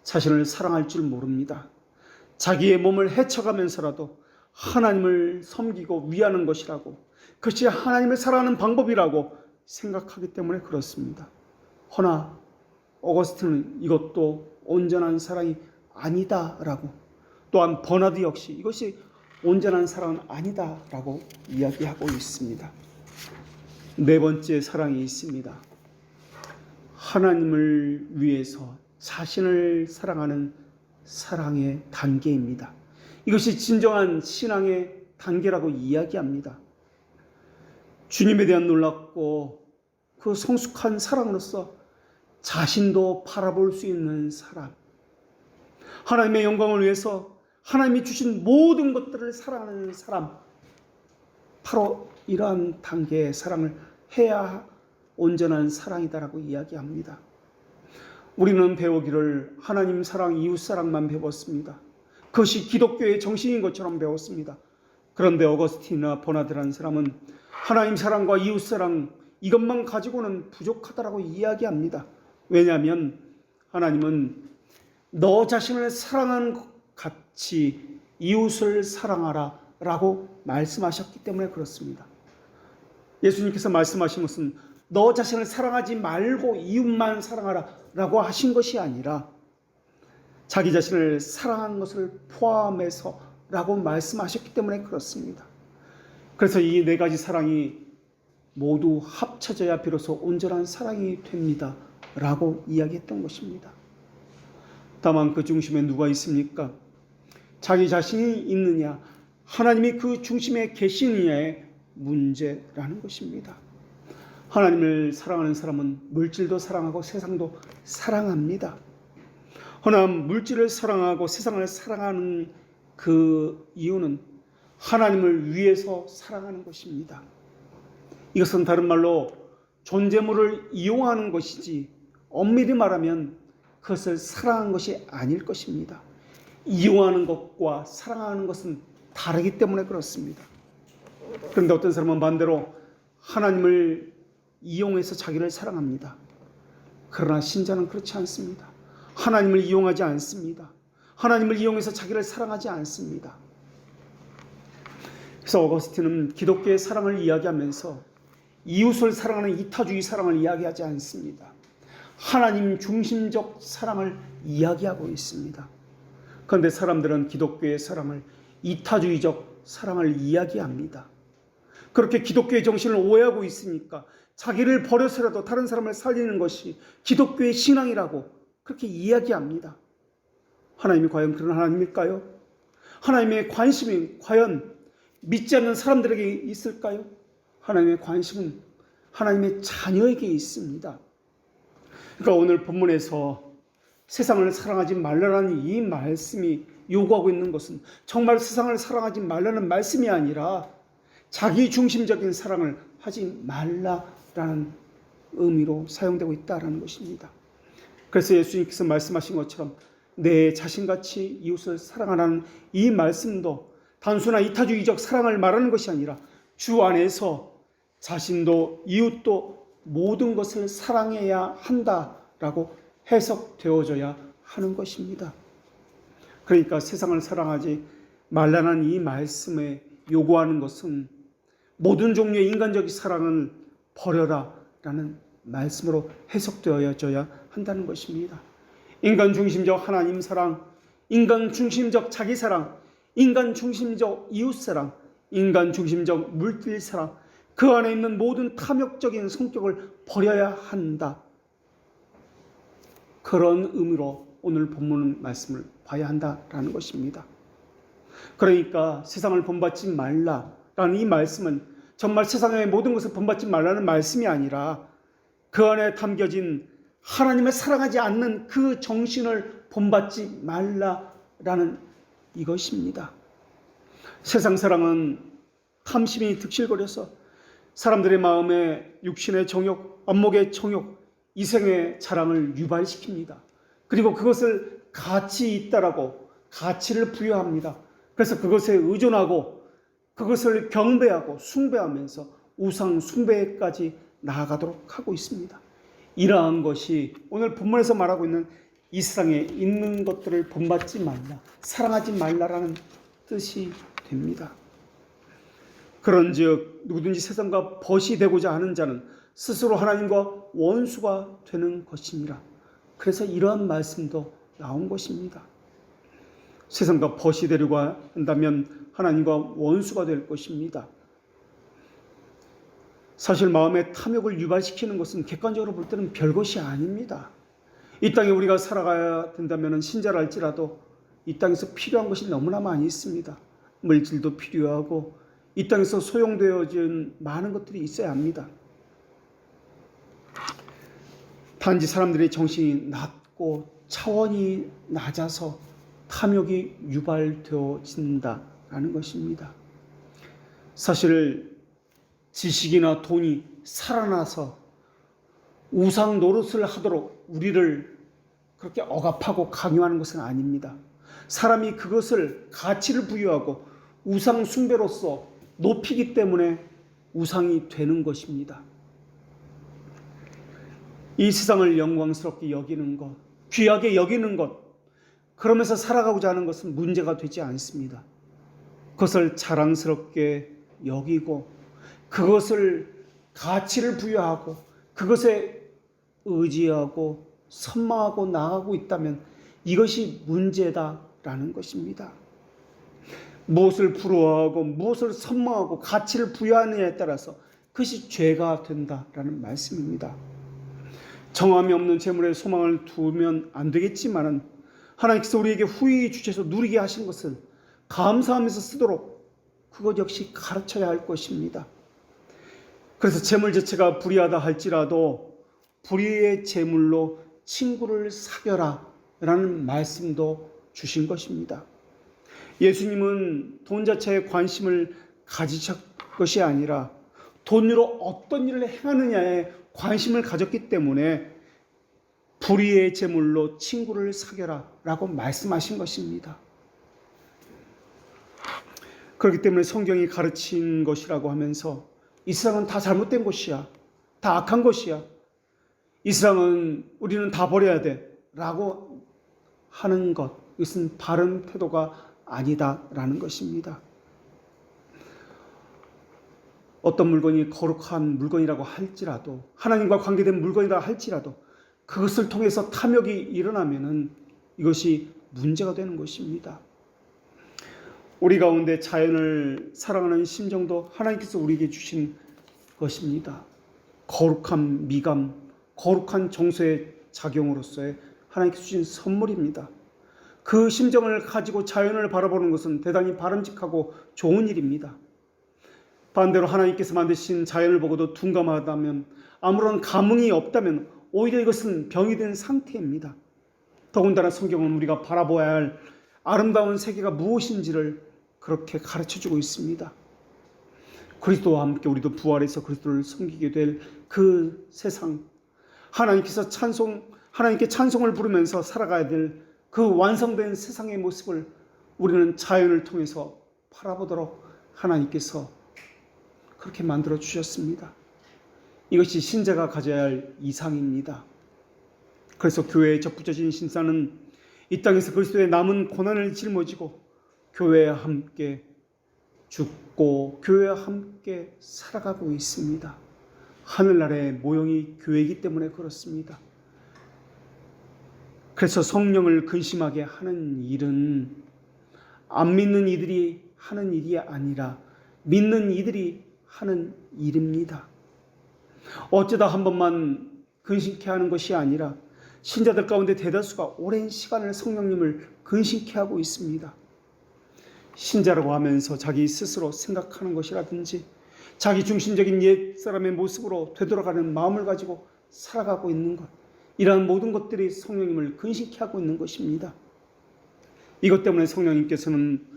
자신을 사랑할 줄 모릅니다. 자기의 몸을 헤쳐가면서라도 하나님을 섬기고 위하는 것이라고, 그것이 하나님을 사랑하는 방법이라고 생각하기 때문에 그렇습니다. 허나 어거스틴은 이것도 온전한 사랑이 아니다라고, 또한 버나드 역시 이것이 온전한 사랑은 아니다라고 이야기하고 있습니다. 네 번째 사랑이 있습니다. 하나님을 위해서 자신을 사랑하는 사랑의 단계입니다. 이것이 진정한 신앙의 단계라고 이야기합니다. 주님에 대한 놀랍고 그 성숙한 사랑으로서 자신도 바라볼 수 있는 사랑, 하나님의 영광을 위해서 하나님이 주신 모든 것들을 사랑하는 사람, 바로 이러한 단계의 사랑을 해야 온전한 사랑이다라고 이야기합니다. 우리는 배우기를 하나님 사랑, 이웃 사랑만 배웠습니다. 그것이 기독교의 정신인 것처럼 배웠습니다. 그런데 어거스틴이나 버나드라는 사람은 하나님 사랑과 이웃 사랑 이것만 가지고는 부족하다라고 이야기합니다. 왜냐하면 하나님은 너 자신을 사랑하는 것 같이 이웃을 사랑하라 라고 말씀하셨기 때문에 그렇습니다. 예수님께서 말씀하신 것은 너 자신을 사랑하지 말고 이웃만 사랑하라 라고 하신 것이 아니라 자기 자신을 사랑하는 것을 포함해서 라고 말씀하셨기 때문에 그렇습니다. 그래서 이 네 가지 사랑이 모두 합쳐져야 비로소 온전한 사랑이 됩니다 라고 이야기했던 것입니다. 다만 그 중심에 누가 있습니까? 자기 자신이 있느냐, 하나님이 그 중심에 계시느냐의 문제라는 것입니다. 하나님을 사랑하는 사람은 물질도 사랑하고 세상도 사랑합니다. 허나 물질을 사랑하고 세상을 사랑하는 그 이유는 하나님을 위해서 사랑하는 것입니다. 이것은 다른 말로 존재물을 이용하는 것이지 엄밀히 말하면 그것을 사랑하는 것이 아닐 것입니다. 이용하는 것과 사랑하는 것은 다르기 때문에 그렇습니다. 그런데 어떤 사람은 반대로 하나님을 이용해서 자기를 사랑합니다. 그러나 신자는 그렇지 않습니다. 하나님을 이용하지 않습니다. 하나님을 이용해서 자기를 사랑하지 않습니다. 그래서 어거스틴은 기독교의 사랑을 이야기하면서 이웃을 사랑하는 이타주의 사랑을 이야기하지 않습니다. 하나님 중심적 사랑을 이야기하고 있습니다. 그런데 사람들은 기독교의 사랑을 이타주의적 사랑을 이야기합니다. 그렇게 기독교의 정신을 오해하고 있으니까 자기를 버려서라도 다른 사람을 살리는 것이 기독교의 신앙이라고 그렇게 이야기합니다. 하나님이 과연 그런 하나님일까요? 하나님의 관심이 과연 믿지 않는 사람들에게 있을까요? 하나님의 관심은 하나님의 자녀에게 있습니다. 그러니까 오늘 본문에서 세상을 사랑하지 말라는 이 말씀이 요구하고 있는 것은 정말 세상을 사랑하지 말라는 말씀이 아니라 자기 중심적인 사랑을 하지 말라라는 의미로 사용되고 있다는 것입니다. 그래서 예수님께서 말씀하신 것처럼 내 자신같이 이웃을 사랑하라는 이 말씀도 단순한 이타주의적 사랑을 말하는 것이 아니라 주 안에서 자신도 이웃도 모든 것을 사랑해야 한다라고 해석되어져야 하는 것입니다. 그러니까 세상을 사랑하지 말라는 이 말씀에 요구하는 것은 모든 종류의 인간적인 사랑을 버려라라는 말씀으로 해석되어져야 한다는 것입니다. 인간 중심적 하나님 사랑, 인간 중심적 자기 사랑, 인간 중심적 이웃 사랑, 인간 중심적 물질 사랑, 그 안에 있는 모든 탐욕적인 성격을 버려야 한다. 그런 의미로 오늘 본문 말씀을 봐야 한다라는 것입니다. 그러니까 세상을 본받지 말라라는 이 말씀은 정말 세상의 모든 것을 본받지 말라는 말씀이 아니라 그 안에 담겨진 하나님을 사랑하지 않는 그 정신을 본받지 말라라는 이것입니다. 세상 사랑은 탐심이 득실거려서 사람들의 마음에 육신의 정욕, 안목의 정욕, 이생의 자랑을 유발시킵니다. 그리고 그것을 가치 있다라고 가치를 부여합니다. 그래서 그것에 의존하고 그것을 경배하고 숭배하면서 우상 숭배까지 나아가도록 하고 있습니다. 이러한 것이 오늘 본문에서 말하고 있는 이 세상에 있는 것들을 본받지 말라, 사랑하지 말라라는 뜻이 됩니다. 그런즉 누구든지 세상과 벗이 되고자 하는 자는 스스로 하나님과 원수가 되는 것입니다. 그래서 이러한 말씀도 나온 것입니다. 세상과 벗이 되려고 한다면 하나님과 원수가 될 것입니다. 사실 마음의 탐욕을 유발시키는 것은 객관적으로 볼 때는 별것이 아닙니다. 이 땅에 우리가 살아가야 된다면 신자라 할지라도 이 땅에서 필요한 것이 너무나 많이 있습니다. 물질도 필요하고 이 땅에서 소용되어진 많은 것들이 있어야 합니다. 단지 사람들의 정신이 낮고 차원이 낮아서 탐욕이 유발되어진다라는 것입니다. 사실 지식이나 돈이 살아나서 우상 노릇을 하도록 우리를 그렇게 억압하고 강요하는 것은 아닙니다. 사람이 그것을 가치를 부여하고 우상 숭배로서 높이기 때문에 우상이 되는 것입니다. 이 세상을 영광스럽게 여기는 것, 귀하게 여기는 것, 그러면서 살아가고자 하는 것은 문제가 되지 않습니다. 그것을 자랑스럽게 여기고 그것을 가치를 부여하고 그것에 의지하고 선망하고 나아가고 있다면 이것이 문제다라는 것입니다. 무엇을 부러워하고 무엇을 선망하고 가치를 부여하느냐에 따라서 그것이 죄가 된다라는 말씀입니다. 정함이 없는 재물에 소망을 두면 안 되겠지만은 하나님께서 우리에게 후히 주셔서 누리게 하신 것을 감사하면서 쓰도록 그것 역시 가르쳐야 할 것입니다. 그래서 재물 자체가 불의하다 할지라도 불의의 재물로 친구를 사겨라 라는 말씀도 주신 것입니다. 예수님은 돈 자체에 관심을 가지실 것이 아니라 돈으로 어떤 일을 행하느냐에 관심을 가졌기 때문에 불의의 재물로 친구를 사겨라 라고 말씀하신 것입니다. 그렇기 때문에 성경이 가르친 것이라고 하면서 이 세상은 다 잘못된 것이야, 다 악한 것이야. 이 세상은 우리는 다 버려야 돼. 라고 하는 것. 이것은 바른 태도가 아니다라는 것입니다. 어떤 물건이 거룩한 물건이라고 할지라도, 하나님과 관계된 물건이라 할지라도 그것을 통해서 탐욕이 일어나면은 이것이 문제가 되는 것입니다. 우리 가운데 자연을 사랑하는 심정도 하나님께서 우리에게 주신 것입니다. 거룩한 미감, 거룩한 정서의 작용으로서의 하나님께서 주신 선물입니다. 그 심정을 가지고 자연을 바라보는 것은 대단히 바람직하고 좋은 일입니다. 반대로 하나님께서 만드신 자연을 보고도 둔감하다면, 아무런 감흥이 없다면 오히려 이것은 병이 된 상태입니다. 더군다나 성경은 우리가 바라보아야 할 아름다운 세계가 무엇인지를 그렇게 가르쳐주고 있습니다. 그리스도와 함께 우리도 부활해서 그리스도를 섬기게 될 그 세상, 하나님께 찬송을 부르면서 살아가야 될 그 완성된 세상의 모습을 우리는 자연을 통해서 바라보도록 하나님께서 그렇게 만들어 주셨습니다. 이것이 신자가 가져야 할 이상입니다. 그래서 교회에 접붙여진 신사는 이 땅에서 그리스도의 남은 고난을 짊어지고 교회와 함께 죽고 교회와 함께 살아가고 있습니다. 하늘나라의 모형이 교회이기 때문에 그렇습니다. 그래서 성령을 근심하게 하는 일은 안 믿는 이들이 하는 일이 아니라 믿는 이들이 하는 일입니다. 어쩌다 한 번만 근심케 하는 것이 아니라 신자들 가운데 대다수가 오랜 시간을 성령님을 근심케 하고 있습니다. 신자라고 하면서 자기 스스로 생각하는 것이라든지 자기 중심적인 옛사람의 모습으로 되돌아가는 마음을 가지고 살아가고 있는 것, 이러한 모든 것들이 성령님을 근심케 하고 있는 것입니다. 이것 때문에 성령님께서는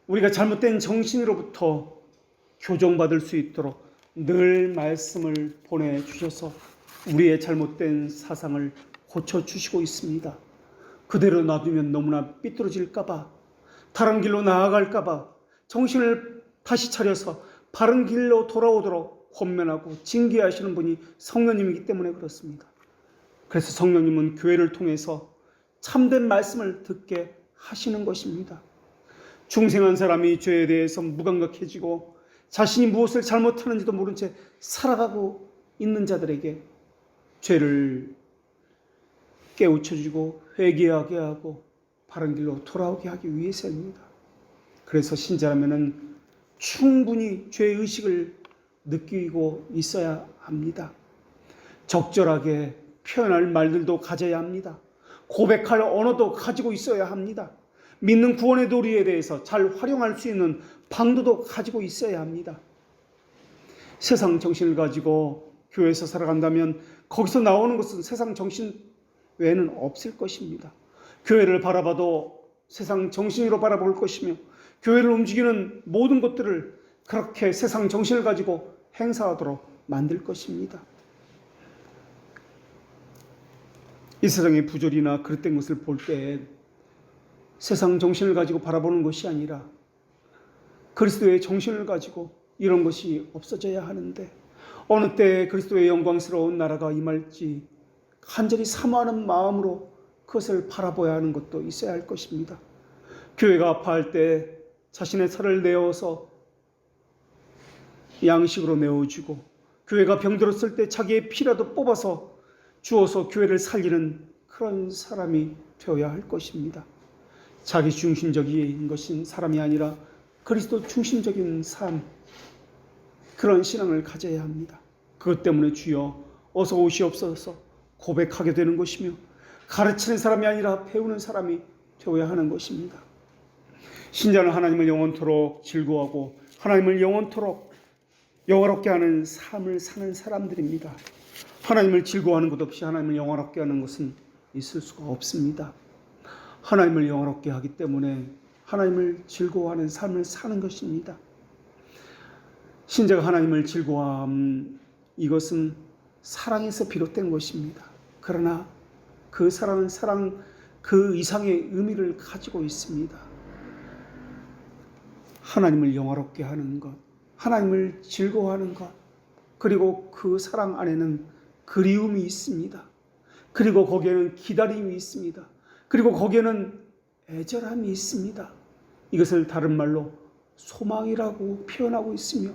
우리가 잘못된 정신으로부터 교정받을 수 있도록 늘 말씀을 보내주셔서 우리의 잘못된 사상을 고쳐주시고 있습니다. 그대로 놔두면 너무나 삐뚤어질까봐, 다른 길로 나아갈까봐 정신을 다시 차려서 바른 길로 돌아오도록 권면하고 징계하시는 분이 성령님이기 때문에 그렇습니다. 그래서 성령님은 교회를 통해서 참된 말씀을 듣게 하시는 것입니다. 중생한 사람이 죄에 대해서 무감각해지고 자신이 무엇을 잘못하는지도 모른 채 살아가고 있는 자들에게 죄를 깨우쳐주고 회개하게 하고 바른 길로 돌아오게 하기 위해서입니다. 그래서 신자라면은 충분히 죄의식을 느끼고 있어야 합니다. 적절하게 표현할 말들도 가져야 합니다. 고백할 언어도 가지고 있어야 합니다. 믿는 구원의 도리에 대해서 잘 활용할 수 있는 방도도 가지고 있어야 합니다. 세상 정신을 가지고 교회에서 살아간다면 거기서 나오는 것은 세상 정신 외에는 없을 것입니다. 교회를 바라봐도 세상 정신으로 바라볼 것이며 교회를 움직이는 모든 것들을 그렇게 세상 정신을 가지고 행사하도록 만들 것입니다. 이 세상의 부조리나 그릇된 것을 볼 때 세상 정신을 가지고 바라보는 것이 아니라 그리스도의 정신을 가지고 이런 것이 없어져야 하는데, 어느 때 그리스도의 영광스러운 나라가 임할지 간절히 사모하는 마음으로 그것을 바라봐야 하는 것도 있어야 할 것입니다. 교회가 아파할 때 자신의 살을 내어서 양식으로 내어주고, 교회가 병들었을 때 자기의 피라도 뽑아서 주어서 교회를 살리는 그런 사람이 되어야 할 것입니다. 자기 중심적인 것인 사람이 아니라 그리스도 중심적인 삶, 그런 신앙을 가져야 합니다. 그것 때문에 주여 어서 오시옵소서 고백하게 되는 것이며, 가르치는 사람이 아니라 배우는 사람이 되어야 하는 것입니다. 신자는 하나님을 영원토록 즐거워하고 하나님을 영원토록 영화롭게 하는 삶을 사는 사람들입니다. 하나님을 즐거워하는 것 없이 하나님을 영화롭게 하는 것은 있을 수가 없습니다. 하나님을 영화롭게 하기 때문에 하나님을 즐거워하는 삶을 사는 것입니다. 신자가 하나님을 즐거워함, 이것은 사랑에서 비롯된 것입니다. 그러나 그 사랑은 사랑 그 이상의 의미를 가지고 있습니다. 하나님을 영화롭게 하는 것, 하나님을 즐거워하는 것, 그리고 그 사랑 안에는 그리움이 있습니다. 그리고 거기에는 기다림이 있습니다. 그리고 거기에는 애절함이 있습니다. 이것을 다른 말로 소망이라고 표현하고 있으며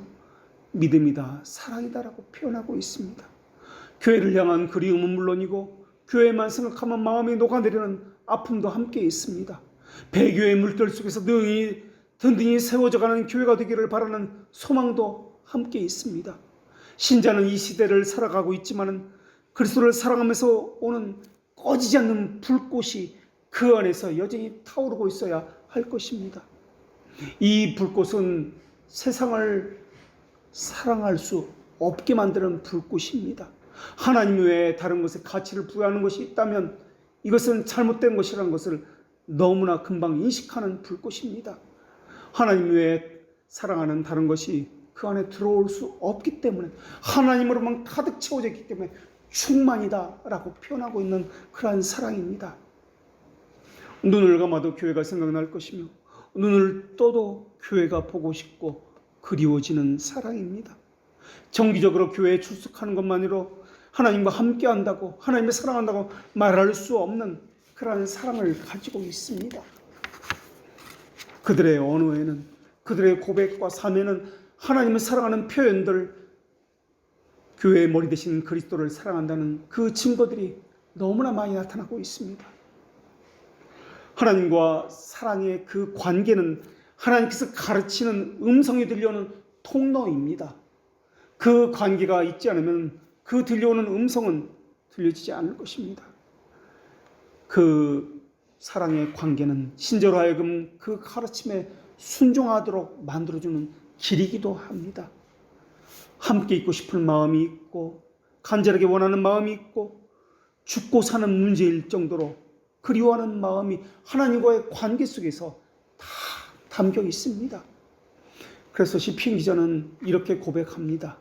믿음이다, 사랑이다라고 표현하고 있습니다. 교회를 향한 그리움은 물론이고 교회만 생각하면 마음이 녹아내리는 아픔도 함께 있습니다. 배교의 물결 속에서 든든히 세워져가는 교회가 되기를 바라는 소망도 함께 있습니다. 신자는 이 시대를 살아가고 있지만 그리스도를 사랑하면서 오는 꺼지지 않는 불꽃이 그 안에서 여전히 타오르고 있어야 할 것입니다. 이 불꽃은 세상을 사랑할 수 없게 만드는 불꽃입니다. 하나님 외에 다른 것에 가치를 부여하는 것이 있다면 이것은 잘못된 것이라는 것을 너무나 금방 인식하는 불꽃입니다. 하나님 외에 사랑하는 다른 것이 그 안에 들어올 수 없기 때문에 하나님으로만 가득 채워져 있기 때문에 충만이다라고 표현하고 있는 그러한 사랑입니다. 눈을 감아도 교회가 생각날 것이며 눈을 떠도 교회가 보고 싶고 그리워지는 사랑입니다. 정기적으로 교회에 출석하는 것만으로 하나님과 함께 한다고 하나님을 사랑한다고 말할 수 없는 그러한 사랑을 가지고 있습니다. 그들의 언어에는 그들의 고백과 삶에는 하나님을 사랑하는 표현들, 교회의 머리 대신 그리스도를 사랑한다는 그 증거들이 너무나 많이 나타나고 있습니다. 하나님과 사랑의 그 관계는 하나님께서 가르치는 음성이 들려오는 통로입니다. 그 관계가 있지 않으면 그 들려오는 음성은 들려지지 않을 것입니다. 그 사랑의 관계는 신자로 하여금 그 가르침에 순종하도록 만들어주는 길이기도 합니다. 함께 있고 싶은 마음이 있고 간절하게 원하는 마음이 있고 죽고 사는 문제일 정도로 그리워하는 마음이 하나님과의 관계 속에서 다 담겨 있습니다. 그래서 시편 기자는 이렇게 고백합니다.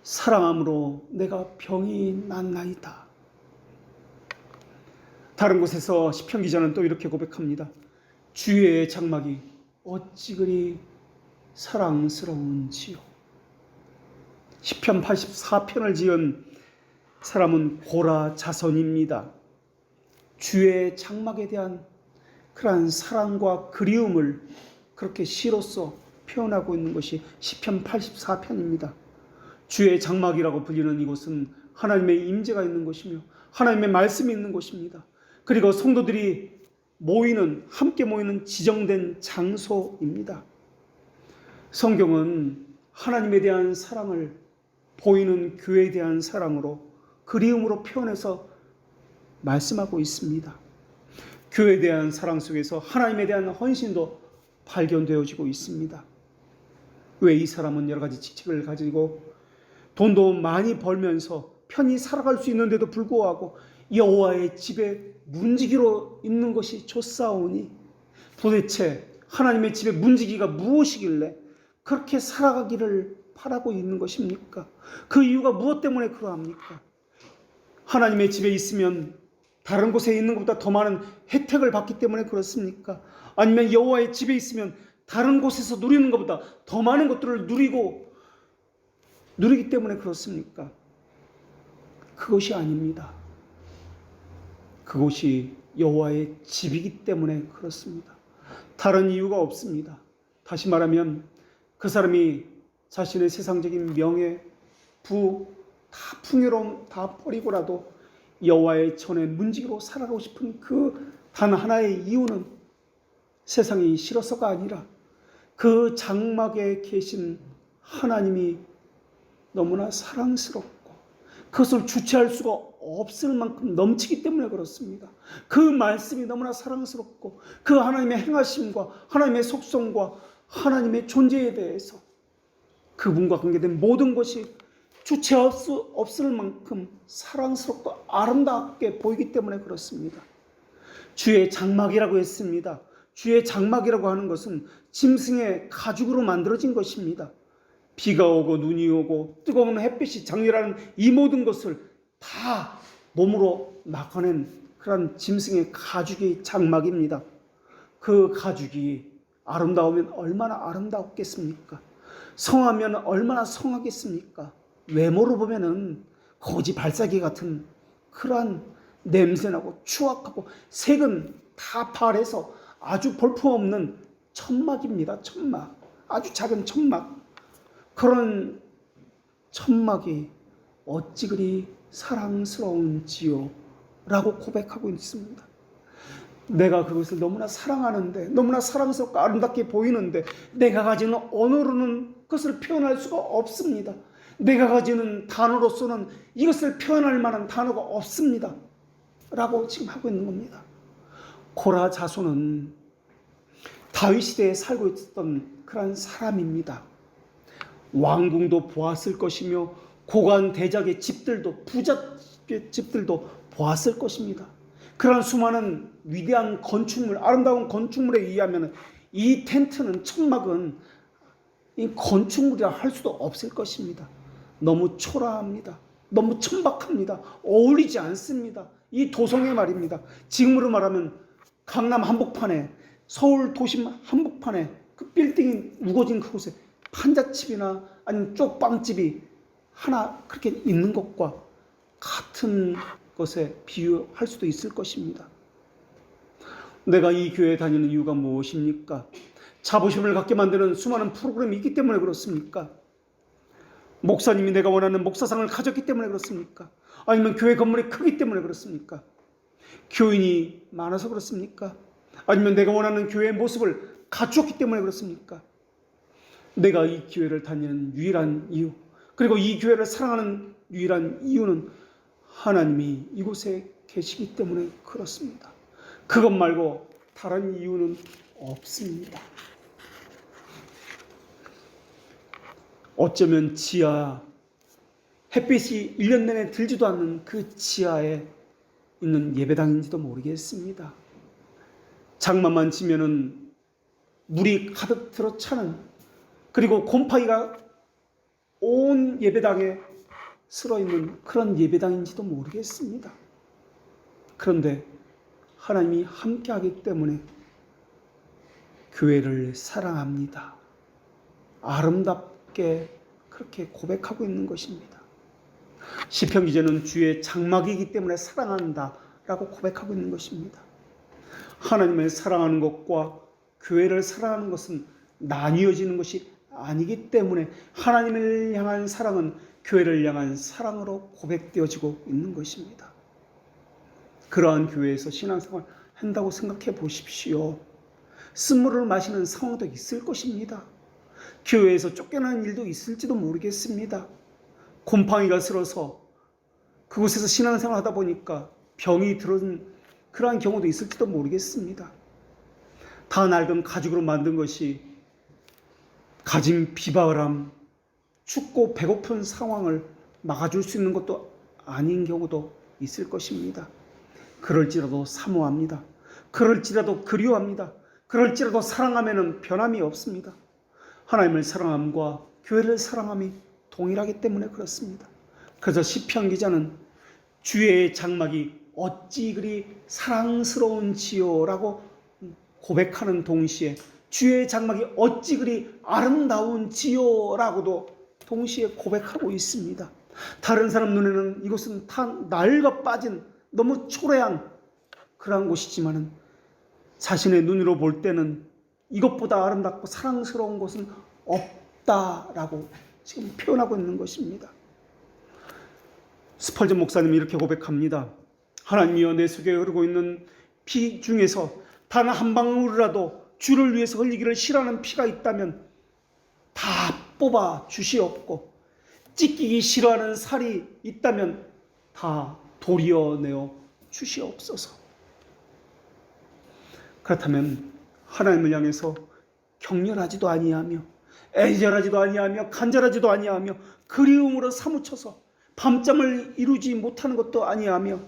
사랑함으로 내가 병이 났나이다. 다른 곳에서 시편 기자는 또 이렇게 고백합니다. 주의 장막이 어찌 그리 사랑스러운지요. 시편 84편을 지은 사람은 고라 자손입니다. 주의 장막에 대한 그러한 사랑과 그리움을 그렇게 시로써 표현하고 있는 것이 시편 84편입니다. 주의 장막이라고 불리는 이곳은 하나님의 임재가 있는 곳이며 하나님의 말씀이 있는 곳입니다. 그리고 성도들이 함께 모이는 지정된 장소입니다. 성경은 하나님에 대한 사랑을 보이는 교회에 대한 사랑으로 그리움으로 표현해서 말씀하고 있습니다. 교회에 대한 사랑 속에서 하나님에 대한 헌신도 발견되어지고 있습니다. 왜 이 사람은 여러 가지 직책을 가지고 돈도 많이 벌면서 편히 살아갈 수 있는데도 불구하고 여호와의 집에 문지기로 있는 것이 좋사오니 도대체 하나님의 집에 문지기가 무엇이길래 그렇게 살아가기를 바라고 있는 것입니까? 그 이유가 무엇 때문에 그러합니까? 하나님의 집에 있으면 다른 곳에 있는 것보다 더 많은 혜택을 받기 때문에 그렇습니까? 아니면 여호와의 집에 있으면 다른 곳에서 누리는 것보다 더 많은 것들을 누리기 때문에 그렇습니까? 그것이 아닙니다. 그곳이 여호와의 집이기 때문에 그렇습니다. 다른 이유가 없습니다. 다시 말하면 그 사람이 자신의 세상적인 명예, 부, 다 풍요로움 다 버리고라도 여호와의 전에 문지기로 살아가고 싶은 그 단 하나의 이유는 세상이 싫어서가 아니라 그 장막에 계신 하나님이 너무나 사랑스럽고 그것을 주체할 수가 없을 만큼 넘치기 때문에 그렇습니다. 그 말씀이 너무나 사랑스럽고 그 하나님의 행하심과 하나님의 속성과 하나님의 존재에 대해서 그분과 관계된 모든 것이 주체할 수 없을 만큼 사랑스럽고 아름답게 보이기 때문에 그렇습니다. 주의 장막이라고 했습니다. 주의 장막이라고 하는 것은 짐승의 가죽으로 만들어진 것입니다. 비가 오고 눈이 오고 뜨거운 햇빛이 장렬하는 이 모든 것을 다 몸으로 막아낸 그런 짐승의 가죽이 장막입니다. 그 가죽이 아름다우면 얼마나 아름답겠습니까? 성하면 얼마나 성하겠습니까? 외모로 보면은 거지 발사기 같은 그러한 냄새나고 추악하고 색은 다 파래서 아주 볼품없는 천막입니다. 천막. 아주 작은 천막. 그런 천막이 어찌 그리 사랑스러운지요? 라고 고백하고 있습니다. 내가 그것을 너무나 사랑하는데, 너무나 사랑스럽고 아름답게 보이는데, 내가 가지는 언어로는 그것을 표현할 수가 없습니다. 내가 가지는 단어로서는 이것을 표현할 만한 단어가 없습니다. 라고 지금 하고 있는 겁니다. 고라 자손은 다윗 시대에 살고 있었던 그런 사람입니다. 왕궁도 보았을 것이며 고관 대작의 집들도, 부자의 집들도 보았을 것입니다. 그런 수많은 위대한 건축물, 아름다운 건축물에 의하면 이 텐트는, 천막은 이 건축물이라 할 수도 없을 것입니다. 너무 초라합니다. 너무 천박합니다. 어울리지 않습니다. 이 도성의 말입니다. 지금으로 말하면 강남 한복판에, 서울 도심 한복판에 그 빌딩이 우거진 그곳에 판잣집이나 아니면 쪽빵집이 하나 그렇게 있는 것과 같은 것에 비유할 수도 있을 것입니다. 내가 이 교회에 다니는 이유가 무엇입니까? 자부심을 갖게 만드는 수많은 프로그램이 있기 때문에 그렇습니까? 목사님이 내가 원하는 목사상을 가졌기 때문에 그렇습니까? 아니면 교회 건물이 크기 때문에 그렇습니까? 교인이 많아서 그렇습니까? 아니면 내가 원하는 교회의 모습을 갖추었기 때문에 그렇습니까? 내가 이 교회를 다니는 유일한 이유, 그리고 이 교회를 사랑하는 유일한 이유는 하나님이 이곳에 계시기 때문에 그렇습니다. 그것 말고 다른 이유는 없습니다. 어쩌면 지하, 햇빛이 1년 내내 들지도 않는 그 지하에 있는 예배당인지도 모르겠습니다. 장마만 치면은 물이 가득 들어차는, 그리고 곰팡이가 온 예배당에 쓸어있는 그런 예배당인지도 모르겠습니다. 그런데 하나님이 함께하기 때문에 교회를 사랑합니다. 아름답게 그렇게 고백하고 있는 것입니다. 시편 기자는 주의 장막이기 때문에 사랑한다 라고 고백하고 있는 것입니다. 하나님을 사랑하는 것과 교회를 사랑하는 것은 나뉘어지는 것이 아니기 때문에 하나님을 향한 사랑은 교회를 향한 사랑으로 고백되어지고 있는 것입니다. 그러한 교회에서 신앙생활 한다고 생각해 보십시오. 쓴물을 마시는 상황도 있을 것입니다. 교회에서 쫓겨나는 일도 있을지도 모르겠습니다. 곰팡이가 슬어서 그곳에서 신앙생활 하다 보니까 병이 들은 그러한 경우도 있을지도 모르겠습니다. 다 낡은 가죽으로 만든 것이 가진 비바람, 춥고 배고픈 상황을 막아줄 수 있는 것도 아닌 경우도 있을 것입니다. 그럴지라도 사모합니다. 그럴지라도 그리워합니다. 그럴지라도 사랑하면 변함이 없습니다. 하나님을 사랑함과 교회를 사랑함이 동일하기 때문에 그렇습니다. 그래서 시편 기자는 주의 장막이 어찌 그리 사랑스러운지요 라고 고백하는 동시에 주의 장막이 어찌 그리 아름다운지요 라고도 동시에 고백하고 있습니다. 다른 사람 눈에는 이곳은 다 낡아 빠진 너무 초라한 그러한 곳이지만 자신의 눈으로 볼 때는 이것보다 아름답고 사랑스러운 곳은 없다라고 지금 표현하고 있는 것입니다. 스펄전 목사님이 이렇게 고백합니다. 하나님이여, 내 속에 흐르고 있는 피 중에서 단 한 방울이라도 주를 위해서 흘리기를 싫어하는 피가 있다면 다 뽑아 주시옵고, 찢기기 싫어하는 살이 있다면 다 도리어내어 주시옵소서. 그렇다면 하나님을 향해서 격렬하지도 아니하며 애절하지도 아니하며 간절하지도 아니하며 그리움으로 사무쳐서 밤잠을 이루지 못하는 것도 아니하며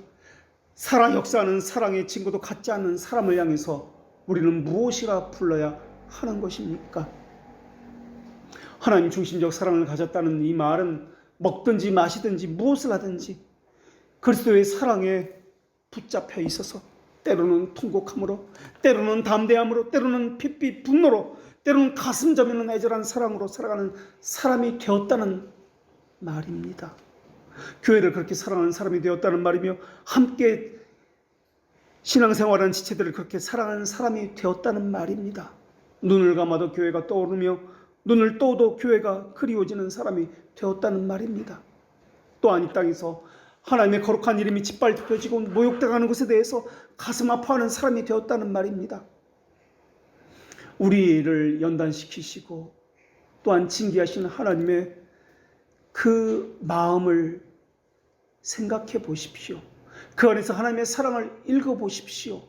살아 역사하는 사랑의 증거도 갖지 않는 사람을 향해서 우리는 무엇이라 불러야 하는 것입니까? 하나님 중심적 사랑을 가졌다는 이 말은 먹든지 마시든지 무엇을 하든지 그리스도의 사랑에 붙잡혀 있어서 때로는 통곡함으로, 때로는 담대함으로, 때로는 핏빛 분노로, 때로는 가슴 저미는 애절한 사랑으로 살아가는 사람이 되었다는 말입니다. 교회를 그렇게 사랑하는 사람이 되었다는 말이며 함께 신앙생활하는 지체들을 그렇게 사랑하는 사람이 되었다는 말입니다. 눈을 감아도 교회가 떠오르며 눈을 떠도 교회가 그리워지는 사람이 되었다는 말입니다. 또한 이 땅에서 하나님의 거룩한 이름이 짓밟혀지고 모욕당하는 것에 대해서 가슴 아파하는 사람이 되었다는 말입니다. 우리를 연단시키시고 또한 징계하시는 하나님의 그 마음을 생각해 보십시오. 그 안에서 하나님의 사랑을 읽어보십시오.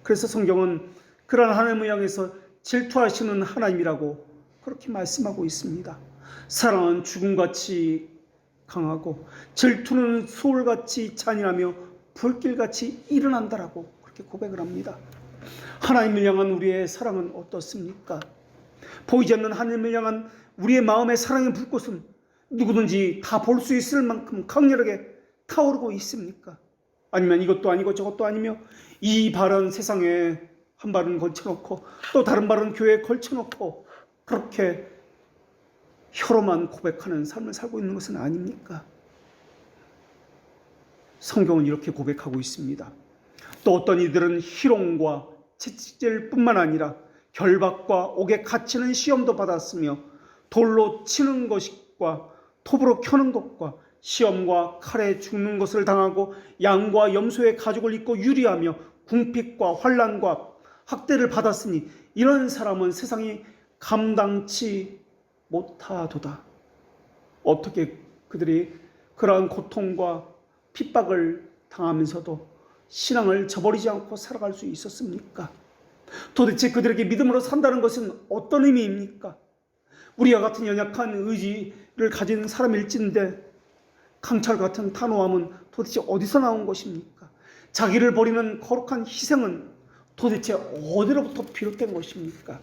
그래서 성경은 그러한 하나님을 향해서 질투하시는 하나님이라고 그렇게 말씀하고 있습니다. 사랑은 죽음같이 강하고 질투는 소울같이 잔인하며 불길같이 일어난다라고 그렇게 고백을 합니다. 하나님을 향한 우리의 사랑은 어떻습니까? 보이지 않는 하나님을 향한 우리의 마음의 사랑의 불꽃은 누구든지 다 볼 수 있을 만큼 강렬하게 타오르고 있습니까? 아니면 이것도 아니고 저것도 아니며 이 발은 세상에 한 발은 걸쳐놓고 또 다른 발은 교회에 걸쳐놓고 그렇게 혀로만 고백하는 삶을 살고 있는 것은 아닙니까? 성경은 이렇게 고백하고 있습니다. 또 어떤 이들은 희롱과 채찍질 뿐만 아니라 결박과 옥에 갇히는 시험도 받았으며 돌로 치는 것과 톱으로 켜는 것과 시험과 칼에 죽는 것을 당하고 양과 염소의 가죽을 입고 유리하며 궁핍과 환난과 학대를 받았으니 이런 사람은 세상이 감당치 못하도다. 어떻게 그들이 그러한 고통과 핍박을 당하면서도 신앙을 저버리지 않고 살아갈 수 있었습니까? 도대체 그들에게 믿음으로 산다는 것은 어떤 의미입니까? 우리와 같은 연약한 의지를 가진 사람일진데 강철 같은 단호함은 도대체 어디서 나온 것입니까? 자기를 버리는 거룩한 희생은 도대체 어디로부터 비롯된 것입니까?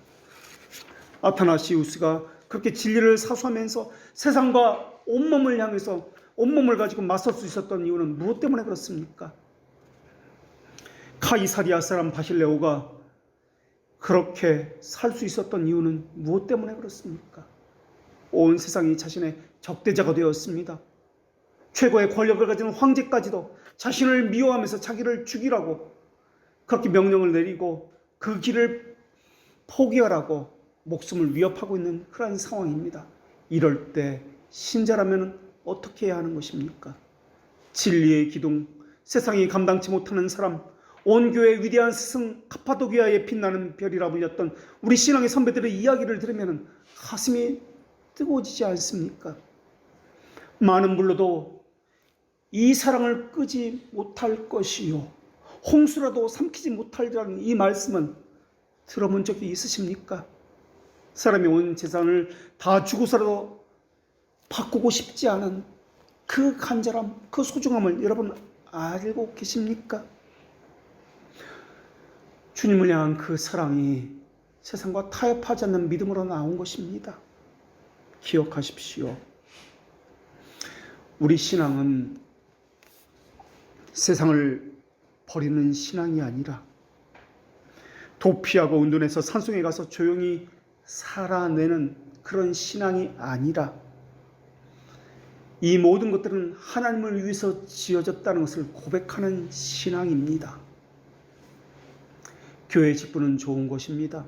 아타나시우스가 그렇게 진리를 사수하면서 세상과 온몸을 향해서 온몸을 가지고 맞설 수 있었던 이유는 무엇 때문에 그렇습니까? 카이사리아 사람 바실레오가 그렇게 살 수 있었던 이유는 무엇 때문에 그렇습니까? 온 세상이 자신의 적대자가 되었습니다. 최고의 권력을 가진 황제까지도 자신을 미워하면서 자기를 죽이라고 그렇게 명령을 내리고 그 길을 포기하라고 목숨을 위협하고 있는 그런 상황입니다. 이럴 때 신자라면 어떻게 해야 하는 것입니까? 진리의 기둥, 세상이 감당치 못하는 사람, 온 교회의 위대한 스승 카파도기아에 빛나는 별이라 불렸던 우리 신앙의 선배들의 이야기를 들으면 가슴이 뜨거워지지 않습니까? 많은 불로도 이 사랑을 끄지 못할 것이요 홍수라도 삼키지 못할이라는 이 말씀은 들어본 적이 있으십니까? 사람이 온 재산을 다 주고서라도 바꾸고 싶지 않은 그 간절함, 그 소중함을 여러분 알고 계십니까? 주님을 향한 그 사랑이 세상과 타협하지 않는 믿음으로 나온 것입니다. 기억하십시오. 우리 신앙은 세상을 버리는 신앙이 아니라 도피하고 운둔해서 산속에 가서 조용히 살아내는 그런 신앙이 아니라 이 모든 것들은 하나님을 위해서 지어졌다는 것을 고백하는 신앙입니다. 교회 직분은 좋은 것입니다.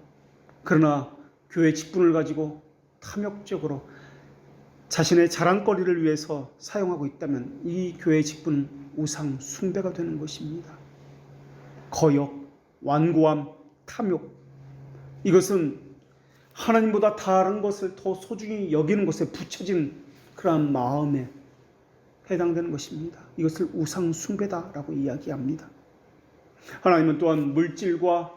그러나 교회 직분을 가지고 탐욕적으로 자신의 자랑거리를 위해서 사용하고 있다면 이 교회 직분은 우상 숭배가 되는 것입니다. 거역, 완고함, 탐욕, 이것은 하나님보다 다른 것을 더 소중히 여기는 것에 붙여진 그러한 마음에 해당되는 것입니다. 이것을 우상 숭배다라고 이야기합니다. 하나님은 또한 물질과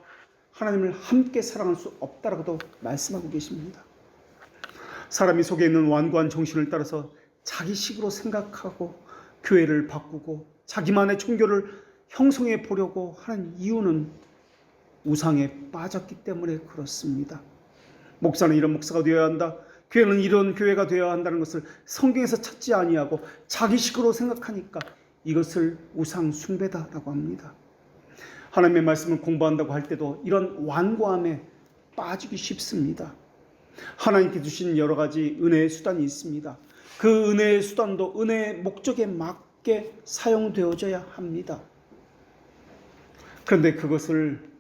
하나님을 함께 사랑할 수 없다라고도 말씀하고 계십니다. 사람이 속에 있는 완고한 정신을 따라서 자기식으로 생각하고 교회를 바꾸고 자기만의 종교를 형성해 보려고 하는 이유는 우상에 빠졌기 때문에 그렇습니다. 목사는 이런 목사가 되어야 한다. 교회는 이런 교회가 되어야 한다는 것을 성경에서 찾지 아니하고 자기식으로 생각하니까 이것을 우상 숭배다라고 합니다. 하나님의 말씀을 공부한다고 할 때도 이런 완고함에 빠지기 쉽습니다. 하나님께 주신 여러 가지 은혜의 수단이 있습니다. 그 은혜의 수단도 은혜의 목적에 맞게 사용되어져야 합니다. 그런데 그것을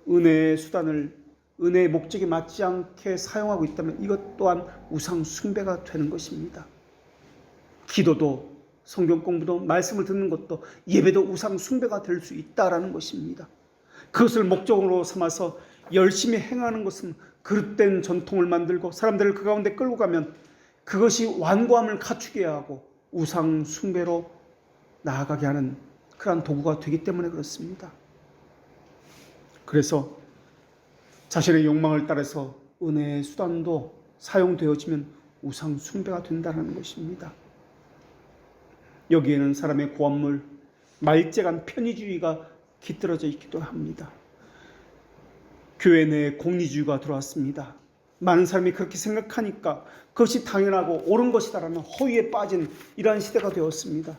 은혜의 수단을 은혜의 목적에 맞지 않게 사용하고 있다면 이것 또한 우상 숭배가 되는 것입니다. 기도도 성경 공부도 말씀을 듣는 것도 예배도 우상 숭배가 될 수 있다라는 것입니다. 그것을 목적으로 삼아서 열심히 행하는 것은 그릇된 전통을 만들고 사람들을 그 가운데 끌고 가면 그것이 완고함을 갖추게 하고 우상 숭배로 나아가게 하는 그러한 도구가 되기 때문에 그렇습니다. 그래서 자신의 욕망을 따라서 은혜의 수단도 사용되어지면 우상 숭배가 된다는 것입니다. 여기에는 사람의 고함물, 말재간 편의주의가 깃들어져 있기도 합니다. 교회 내에 공리주의가 들어왔습니다. 많은 사람이 그렇게 생각하니까 그것이 당연하고 옳은 것이다라는 허위에 빠진 이러한 시대가 되었습니다.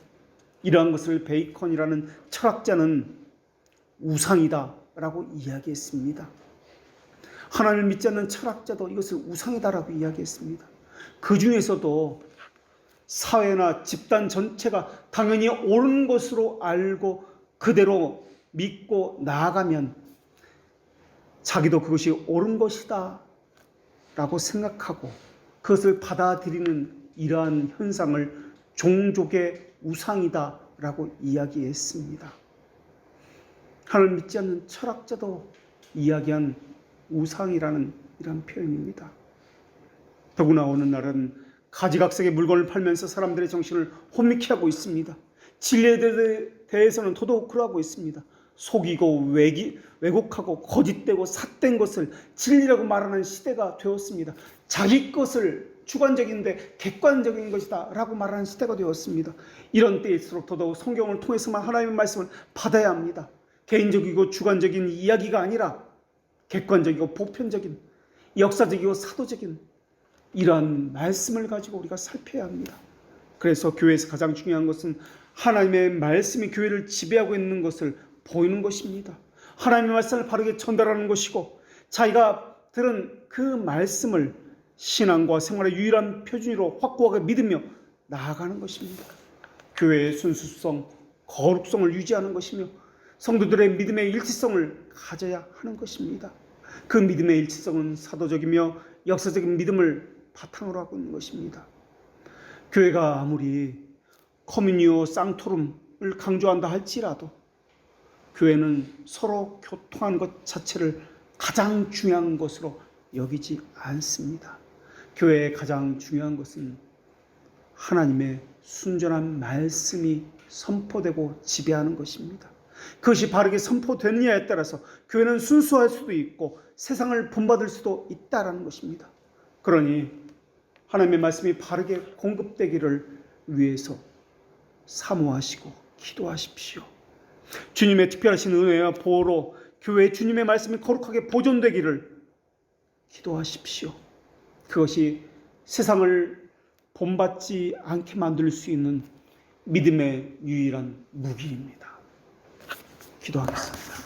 이러한 것을 베이컨이라는 철학자는 우상이다라고 이야기했습니다. 하나님을 믿지 않는 철학자도 이것을 우상이다라고 이야기했습니다. 그 중에서도 사회나 집단 전체가 당연히 옳은 것으로 알고 그대로 믿고 나아가면 자기도 그것이 옳은 것이다 라고 생각하고 그것을 받아들이는 이러한 현상을 종족의 우상이다 라고 이야기했습니다. 하나님을 믿지 않는 철학자도 이야기한 우상이라는 이런 표현입니다. 더구나 어느 날은 가지각색의 물건을 팔면서 사람들의 정신을 혼미케 하고 있습니다. 진리에 대해서는 더더욱 그러하고 있습니다. 속이고 왜곡하고 거짓되고 삿된 것을 진리라고 말하는 시대가 되었습니다. 자기 것을 주관적인데 객관적인 것이다 라고 말하는 시대가 되었습니다. 이런 때일수록 더더욱 성경을 통해서만 하나님의 말씀을 받아야 합니다. 개인적이고 주관적인 이야기가 아니라 객관적이고 보편적인 역사적이고 사도적인 이러한 말씀을 가지고 우리가 살펴야 합니다. 그래서 교회에서 가장 중요한 것은 하나님의 말씀이 교회를 지배하고 있는 것을 보이는 것입니다. 하나님의 말씀을 바르게 전달하는 것이고 자기가 들은 그 말씀을 신앙과 생활의 유일한 표준으로 확고하게 믿으며 나아가는 것입니다. 교회의 순수성, 거룩성을 유지하는 것이며 성도들의 믿음의 일치성을 가져야 하는 것입니다. 그 믿음의 일치성은 사도적이며 역사적인 믿음을 바탕으로 하고 있는 것입니다. 교회가 아무리 커뮤니오 쌍토름을 강조한다 할지라도 교회는 서로 교통하는 것 자체를 가장 중요한 것으로 여기지 않습니다. 교회의 가장 중요한 것은 하나님의 순전한 말씀이 선포되고 지배하는 것입니다. 그것이 바르게 선포되느냐에 따라서 교회는 순수할 수도 있고 세상을 본받을 수도 있다는 것입니다. 그러니 하나님의 말씀이 바르게 공급되기를 위해서 사모하시고 기도하십시오. 주님의 특별하신 은혜와 보호로 교회에 주님의 말씀이 거룩하게 보존되기를 기도하십시오. 그것이 세상을 본받지 않게 만들 수 있는 믿음의 유일한 무기입니다. 기도하겠습니다.